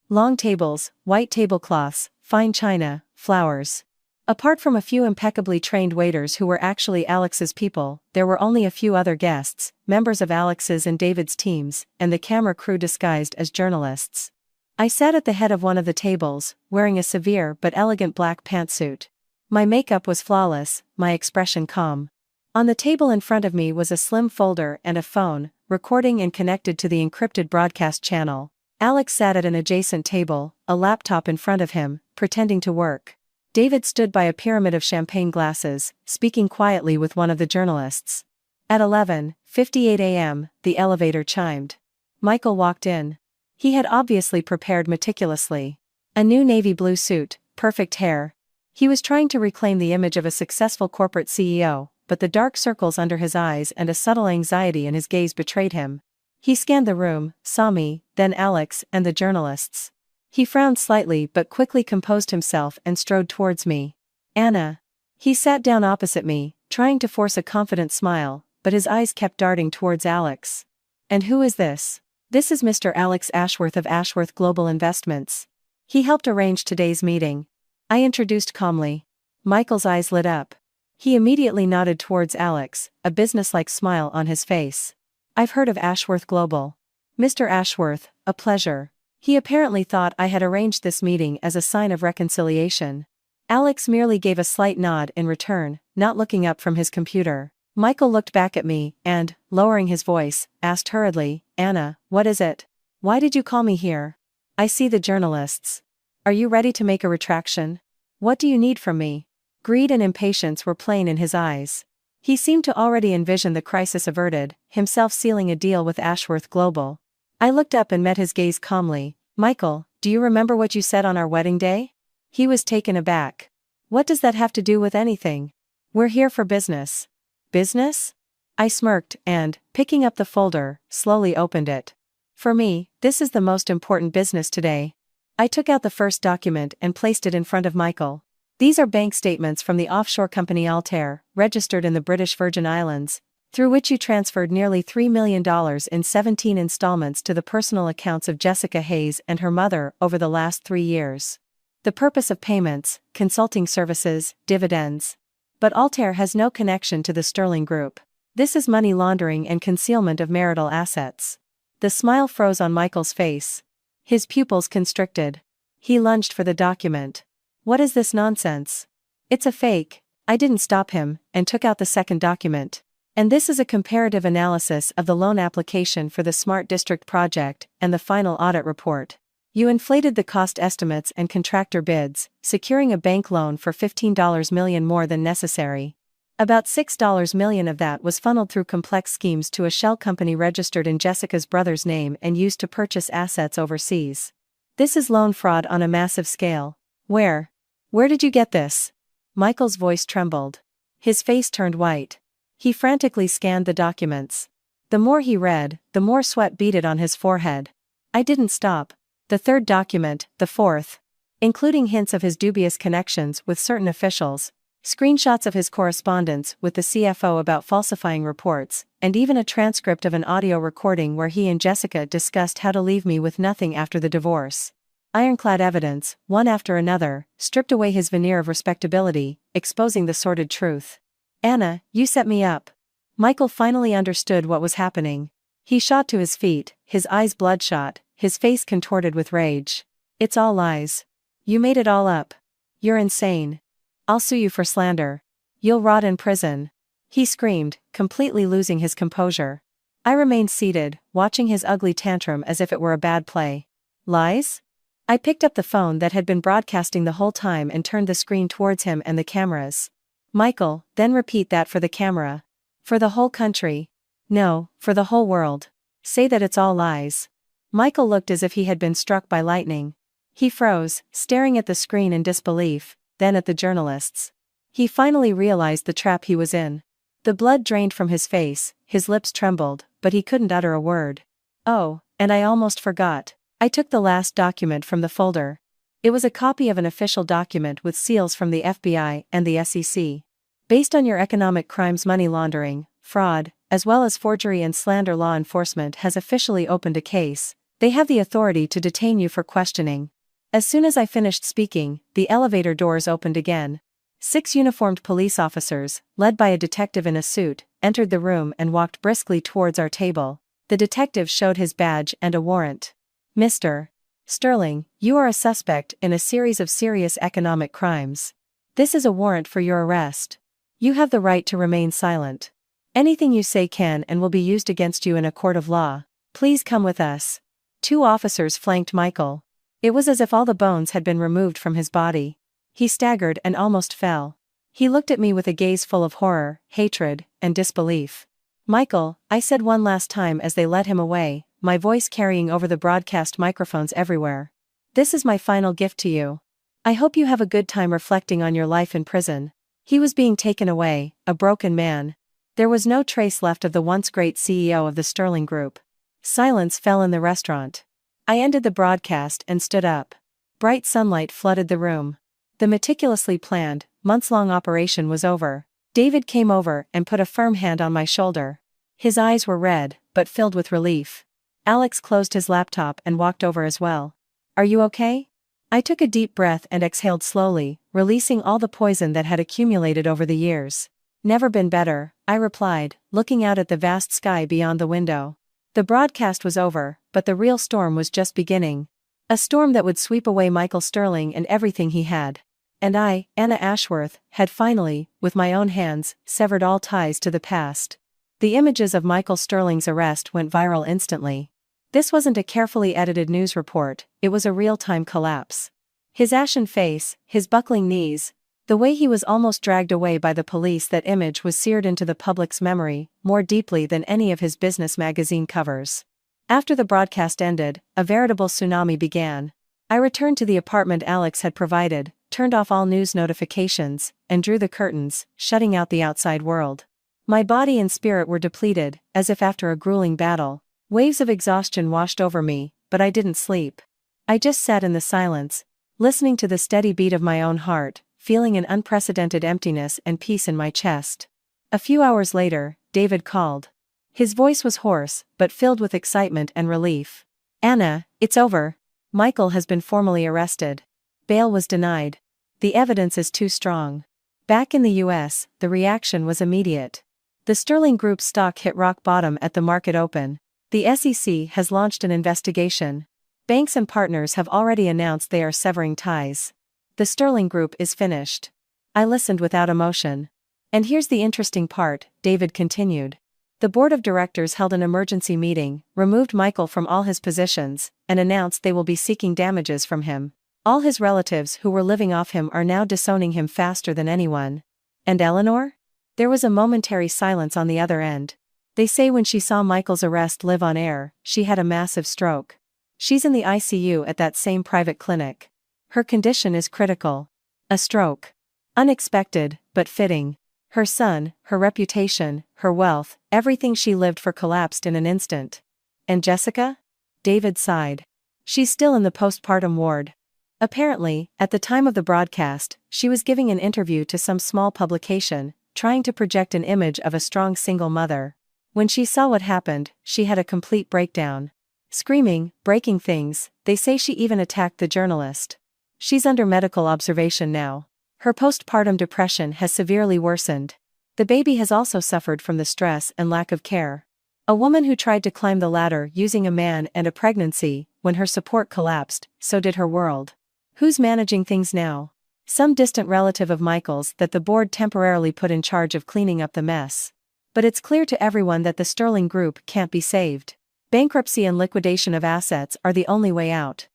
Long tables, white tablecloths, fine china, flowers. Apart from a few impeccably trained waiters who were actually Alex's people, there were only a few other guests, members of Alex's and David's teams, and the camera crew disguised as journalists. I sat at the head of one of the tables, wearing a severe but elegant black pantsuit. My makeup was flawless, my expression calm. On the table in front of me was a slim folder and a phone, recording and connected to the encrypted broadcast channel. Alex sat at an adjacent table, a laptop in front of him, pretending to work. David stood by a pyramid of champagne glasses, speaking quietly with one of the journalists. At 11:58 a.m., the elevator chimed. Michael walked in. He had obviously prepared meticulously. A new navy blue suit, perfect hair. He was trying to reclaim the image of a successful corporate CEO, but the dark circles under his eyes and a subtle anxiety in his gaze betrayed him. He scanned the room, saw me, then Alex and the journalists. He frowned slightly but quickly composed himself and strode towards me. Anna. He sat down opposite me, trying to force a confident smile, but his eyes kept darting towards Alex. And who is this? This is Mr. Alex Ashworth of Ashworth Global Investments. He helped arrange today's meeting. I introduced calmly. Michael's eyes lit up. He immediately nodded towards Alex, a businesslike smile on his face. I've heard of Ashworth Global. Mr. Ashworth, a pleasure. He apparently thought I had arranged this meeting as a sign of reconciliation. Alex merely gave a slight nod in return, not looking up from his computer. Michael looked back at me and, lowering his voice, asked hurriedly, Anna, what is it? Why did you call me here? I see the journalists. Are you ready to make a retraction? What do you need from me? Greed and impatience were plain in his eyes. He seemed to already envision the crisis averted, himself sealing a deal with Ashworth Global. I looked up and met his gaze calmly. Michael, do you remember what you said on our wedding day? He was taken aback. What does that have to do with anything? We're here for business. Business? I smirked and, picking up the folder, slowly opened it. For me, this is the most important business today. I took out the first document and placed it in front of Michael. These are bank statements from the offshore company Altair, registered in the British Virgin Islands, through which you transferred nearly $3 million in 17 installments to the personal accounts of Jessica Hayes and her mother over the last 3 years. The purpose of payments, consulting services, dividends. But Altair has no connection to the Sterling Group. This is money laundering and concealment of marital assets. The smile froze on Michael's face. His pupils constricted. He lunged for the document. What is this nonsense? It's a fake. I didn't stop him, and took out the second document. And this is a comparative analysis of the loan application for the Smart District project and the final audit report. You inflated the cost estimates and contractor bids, securing a bank loan for $15 million more than necessary. About $6 million of that was funneled through complex schemes to a shell company registered in Jessica's brother's name and used to purchase assets overseas. This is loan fraud on a massive scale. Where did you get this? Michael's voice trembled. His face turned white. He frantically scanned the documents. The more he read, the more sweat beaded on his forehead. I didn't stop. The third document, the fourth, including hints of his dubious connections with certain officials, screenshots of his correspondence with the CFO about falsifying reports, and even a transcript of an audio recording where he and Jessica discussed how to leave me with nothing after the divorce. Ironclad evidence, one after another, stripped away his veneer of respectability, exposing the sordid truth. Anna, you set me up. Michael finally understood what was happening. He shot to his feet, his eyes bloodshot, his face contorted with rage. It's all lies. You made it all up. You're insane. I'll sue you for slander. You'll rot in prison. He screamed, completely losing his composure. I remained seated, watching his ugly tantrum as if it were a bad play. Lies? I picked up the phone that had been broadcasting the whole time and turned the screen towards him and the cameras. Michael, then repeat that for the camera. For the whole country. No, for the whole world. Say that it's all lies. Michael looked as if he had been struck by lightning. He froze, staring at the screen in disbelief, then at the journalists. He finally realized the trap he was in. The blood drained from his face, his lips trembled, but he couldn't utter a word. Oh, and I almost forgot. I took the last document from the folder. It was a copy of an official document with seals from the FBI and the SEC. Based on your economic crimes, money laundering, fraud, as well as forgery and slander, law enforcement has officially opened a case. They have the authority to detain you for questioning." As soon as I finished speaking, the elevator doors opened again. 6 uniformed police officers, led by a detective in a suit, entered the room and walked briskly towards our table. The detective showed his badge and a warrant. "Mr. Sterling, you are a suspect in a series of serious economic crimes. This is a warrant for your arrest. You have the right to remain silent. Anything you say can and will be used against you in a court of law. Please come with us." 2 officers flanked Michael. It was as if all the bones had been removed from his body. He staggered and almost fell. He looked at me with a gaze full of horror, hatred, and disbelief. "Michael," I said one last time as they led him away, my voice carrying over the broadcast microphones everywhere. "This is my final gift to you. I hope you have a good time reflecting on your life in prison." He was being taken away, a broken man. There was no trace left of the once great CEO of the Sterling Group. Silence fell in the restaurant. I ended the broadcast and stood up. Bright sunlight flooded the room. The meticulously planned, months-long operation was over. David came over and put a firm hand on my shoulder. His eyes were red, but filled with relief. Alex closed his laptop and walked over as well. "Are you okay?" I took a deep breath and exhaled slowly, releasing all the poison that had accumulated over the years. "Never been better," I replied, looking out at the vast sky beyond the window. The broadcast was over, but the real storm was just beginning. A storm that would sweep away Michael Sterling and everything he had. And I, Anna Ashworth, had finally, with my own hands, severed all ties to the past. The images of Michael Sterling's arrest went viral instantly. This wasn't a carefully edited news report, it was a real-time collapse. His ashen face, his buckling knees, the way he was almost dragged away by the police, that image was seared into the public's memory, more deeply than any of his business magazine covers. After the broadcast ended, a veritable tsunami began. I returned to the apartment Alex had provided, turned off all news notifications, and drew the curtains, shutting out the outside world. My body and spirit were depleted, as if after a grueling battle. Waves of exhaustion washed over me, but I didn't sleep. I just sat in the silence, listening to the steady beat of my own heart, feeling an unprecedented emptiness and peace in my chest. A few hours later, David called. His voice was hoarse, but filled with excitement and relief. "Anna, it's over. Michael has been formally arrested. Bail was denied. The evidence is too strong." Back in the US, the reaction was immediate. The Sterling Group's stock hit rock bottom at the market open. The SEC has launched an investigation. Banks and partners have already announced they are severing ties. The Sterling Group is finished. I listened without emotion. "And here's the interesting part," David continued. "The board of directors held an emergency meeting, removed Michael from all his positions, and announced they will be seeking damages from him. All his relatives who were living off him are now disowning him faster than anyone." "And Eleanor?" There was a momentary silence on the other end. "They say when she saw Michael's arrest live on air, she had a massive stroke. She's in the ICU at that same private clinic. Her condition is critical." A stroke. Unexpected, but fitting. Her son, her reputation, her wealth, everything she lived for collapsed in an instant. "And Jessica?" David sighed. "She's still in the postpartum ward. Apparently, at the time of the broadcast, she was giving an interview to some small publication, trying to project an image of a strong single mother. When she saw what happened, she had a complete breakdown. Screaming, breaking things, they say she even attacked the journalist. She's under medical observation now. Her postpartum depression has severely worsened. The baby has also suffered from the stress and lack of care. A woman who tried to climb the ladder using a man and a pregnancy, when her support collapsed, so did her world. Who's managing things now? Some distant relative of Michael's that the board temporarily put in charge of cleaning up the mess. But it's clear to everyone that the Sterling Group can't be saved. Bankruptcy and liquidation of assets are the only way out.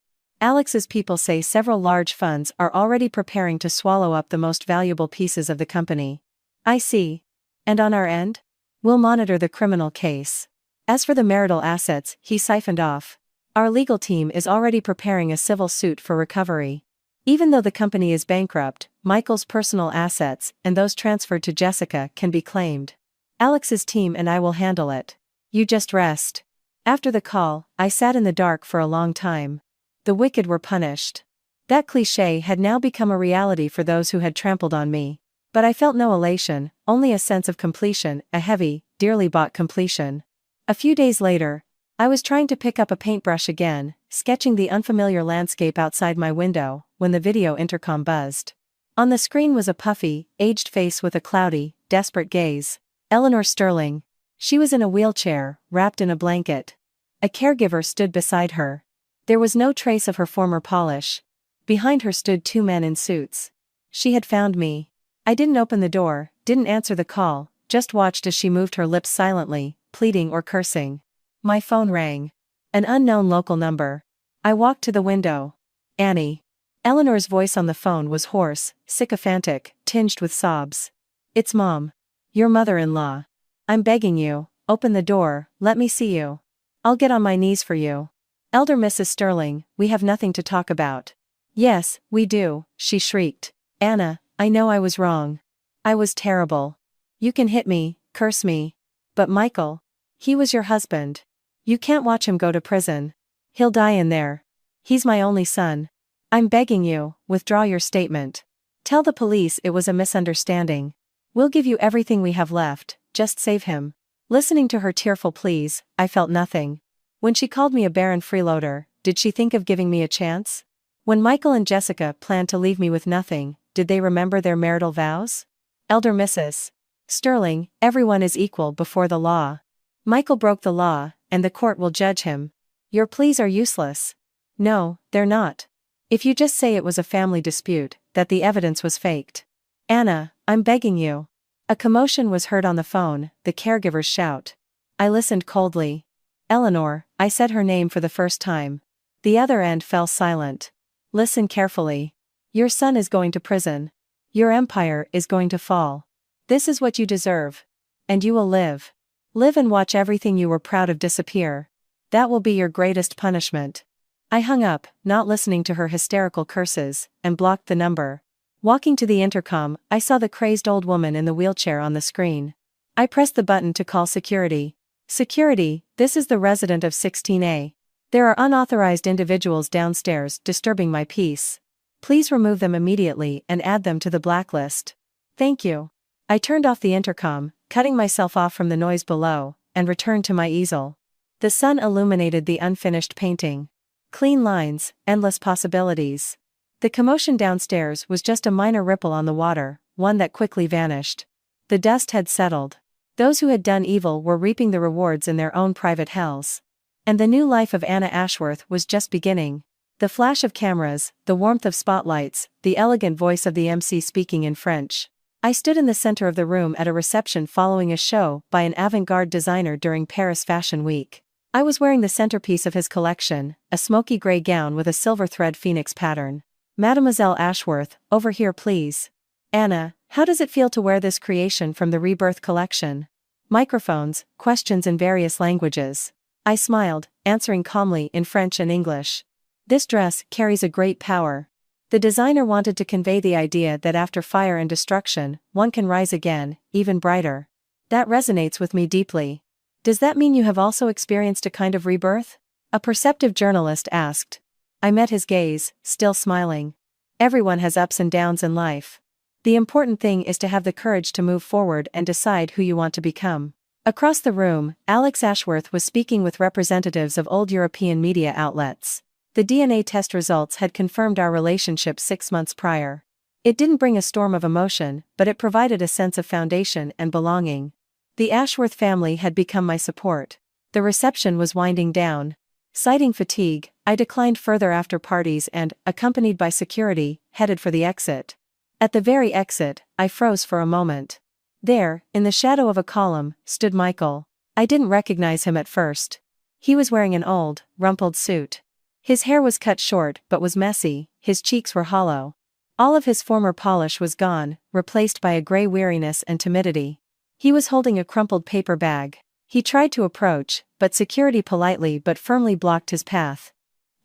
Alex's people say several large funds are already preparing to swallow up the most valuable pieces of the company. I see. And on our end? We'll monitor the criminal case. As for the marital assets he siphoned off, our legal team is already preparing a civil suit for recovery. Even though the company is bankrupt, Michael's personal assets, and those transferred to Jessica, can be claimed. Alex's team and I will handle it. You just rest. After the call, I sat in the dark for a long time. The wicked were punished. That cliché had now become a reality for those who had trampled on me. But I felt no elation, only a sense of completion, a heavy, dearly bought completion. A few days later, I was trying to pick up a paintbrush again, sketching the unfamiliar landscape outside my window, when the video intercom buzzed. On the screen was a puffy, aged face with a cloudy, desperate gaze. Eleanor Sterling. She was in a wheelchair, wrapped in a blanket. A caregiver stood beside her. There was no trace of her former polish. Behind her stood two men in suits. She had found me. I didn't open the door, didn't answer the call, just watched as she moved her lips silently, pleading or cursing. My phone rang. An unknown local number. I walked to the window. Annie. Eleanor's voice on the phone was hoarse, sycophantic, tinged with sobs. It's Mom. Your mother-in-law. I'm begging you, open the door, let me see you. I'll get on my knees for you. Elder Mrs. Sterling, we have nothing to talk about. Yes, we do, she shrieked. Anna, I know I was wrong. I was terrible. You can hit me, curse me. But Michael. He was your husband. You can't watch him go to prison. He'll die in there. He's my only son. I'm begging you, withdraw your statement. Tell the police it was a misunderstanding. We'll give you everything we have left, just save him. Listening to her tearful pleas, I felt nothing. When she called me a barren freeloader, did she think of giving me a chance? When Michael and Jessica planned to leave me with nothing, did they remember their marital vows? Elder Mrs. Sterling, everyone is equal before the law. Michael broke the law, and the court will judge him. Your pleas are useless. No, they're not. If you just say it was a family dispute, that the evidence was faked. Anna, I'm begging you. A commotion was heard on the phone, the caregiver's shout. I listened coldly. Eleanor, I said her name for the first time. The other end fell silent. Listen carefully. Your son is going to prison. Your empire is going to fall. This is what you deserve. And you will live. Live and watch everything you were proud of disappear. That will be your greatest punishment. I hung up, not listening to her hysterical curses, and blocked the number. Walking to the intercom, I saw the crazed old woman in the wheelchair on the screen. I pressed the button to call security. Security, this is the resident of 16A. There are unauthorized individuals downstairs disturbing my peace. Please remove them immediately and add them to the blacklist. Thank you. I turned off the intercom, cutting myself off from the noise below, and returned to my easel. The sun illuminated the unfinished painting. Clean lines, endless possibilities. The commotion downstairs was just a minor ripple on the water, one that quickly vanished. The dust had settled. Those who had done evil were reaping the rewards in their own private hells. And the new life of Anna Ashworth was just beginning. The flash of cameras, the warmth of spotlights, the elegant voice of the MC speaking in French. I stood in the center of the room at a reception following a show by an avant-garde designer during Paris Fashion Week. I was wearing the centerpiece of his collection, a smoky gray gown with a silver thread phoenix pattern. Mademoiselle Ashworth, over here please. Anna, how does it feel to wear this creation from the Rebirth collection? Microphones, questions in various languages. I smiled, answering calmly in French and English. This dress carries a great power. The designer wanted to convey the idea that after fire and destruction, one can rise again, even brighter. That resonates with me deeply. Does that mean you have also experienced a kind of rebirth? A perceptive journalist asked. I met his gaze, still smiling. Everyone has ups and downs in life. The important thing is to have the courage to move forward and decide who you want to become. Across the room, Alex Ashworth was speaking with representatives of old European media outlets. The DNA test results had confirmed our relationship 6 months prior. It didn't bring a storm of emotion, but it provided a sense of foundation and belonging. The Ashworth family had become my support. The reception was winding down. Citing fatigue, I declined further after parties and, accompanied by security, headed for the exit. At the very exit, I froze for a moment. There, in the shadow of a column, stood Michael. I didn't recognize him at first. He was wearing an old, rumpled suit. His hair was cut short but was messy, his cheeks were hollow. All of his former polish was gone, replaced by a gray weariness and timidity. He was holding a crumpled paper bag. He tried to approach, but security politely but firmly blocked his path.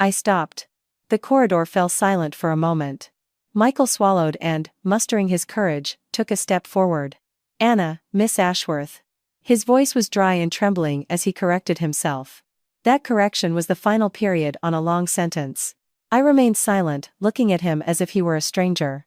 I stopped. The corridor fell silent for a moment. Michael swallowed and, mustering his courage, took a step forward. Anna, Miss Ashworth. His voice was dry and trembling as he corrected himself. That correction was the final period on a long sentence. I remained silent, looking at him as if he were a stranger.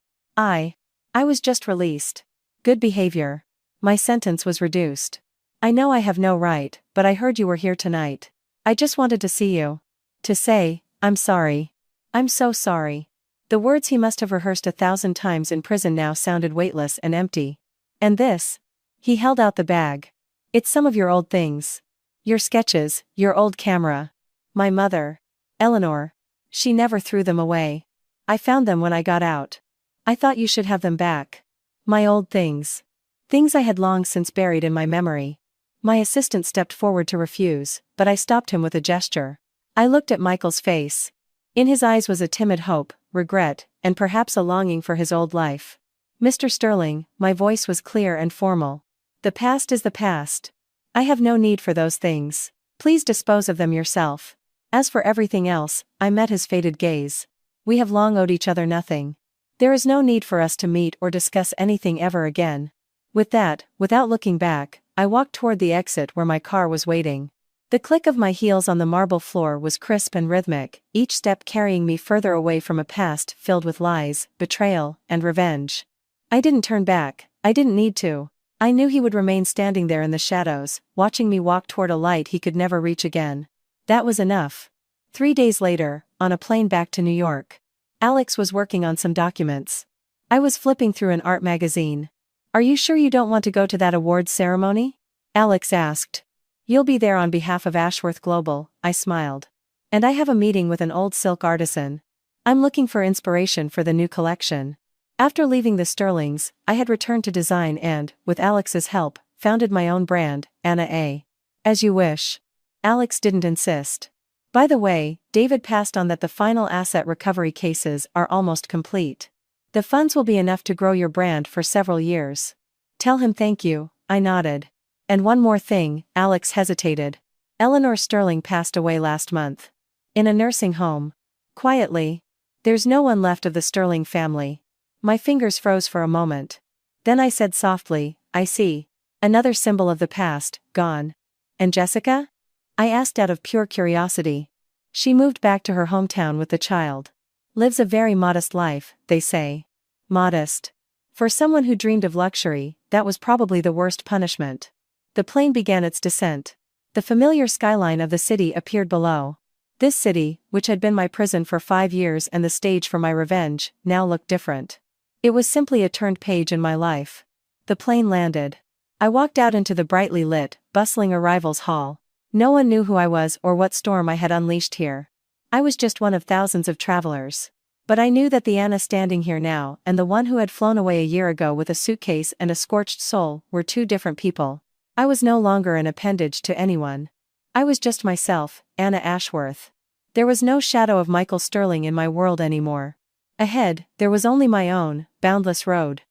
I was just released. Good behavior. My sentence was reduced. I know I have no right, but I heard you were here tonight. I just wanted to see you. To say, I'm sorry. I'm so sorry. The words he must have rehearsed 1,000 times in prison now sounded weightless and empty. And this? He held out the bag. It's some of your old things. Your sketches, your old camera. My mother. Eleanor. She never threw them away. I found them when I got out. I thought you should have them back. My old things. Things I had long since buried in my memory. My assistant stepped forward to refuse, but I stopped him with a gesture. I looked at Michael's face. In his eyes was a timid hope, regret, and perhaps a longing for his old life. Mr. Sterling, my voice was clear and formal. The past is the past. I have no need for those things. Please dispose of them yourself. As for everything else, I met his faded gaze. We have long owed each other nothing. There is no need for us to meet or discuss anything ever again. With that, without looking back, I walked toward the exit where my car was waiting. The click of my heels on the marble floor was crisp and rhythmic, each step carrying me further away from a past filled with lies, betrayal, and revenge. I didn't turn back. I didn't need to. I knew he would remain standing there in the shadows, watching me walk toward a light he could never reach again. That was enough. 3 days later, on a plane back to New York. Alex was working on some documents. I was flipping through an art magazine. Are you sure you don't want to go to that awards ceremony? Alex asked. You'll be there on behalf of Ashworth Global, I smiled. And I have a meeting with an old silk artisan. I'm looking for inspiration for the new collection. After leaving the Sterlings, I had returned to design and, with Alex's help, founded my own brand, Anna A. As you wish. Alex didn't insist. By the way, David passed on that the final asset recovery cases are almost complete. The funds will be enough to grow your brand for several years. Tell him thank you, I nodded. And one more thing, Alex hesitated. Eleanor Sterling passed away last month. In a nursing home. Quietly. There's no one left of the Sterling family. My fingers froze for a moment. Then I said softly, I see. Another symbol of the past, gone. And Jessica? I asked out of pure curiosity. She moved back to her hometown with the child. Lives a very modest life, they say. Modest. For someone who dreamed of luxury, that was probably the worst punishment. The plane began its descent. The familiar skyline of the city appeared below. This city, which had been my prison for 5 years and the stage for my revenge, now looked different. It was simply a turned page in my life. The plane landed. I walked out into the brightly lit, bustling arrivals hall. No one knew who I was or what storm I had unleashed here. I was just one of thousands of travelers. But I knew that the Anna standing here now and the one who had flown away a year ago with a suitcase and a scorched soul were two different people. I was no longer an appendage to anyone. I was just myself, Anna Ashworth. There was no shadow of Michael Sterling in my world anymore. Ahead, there was only my own, boundless road.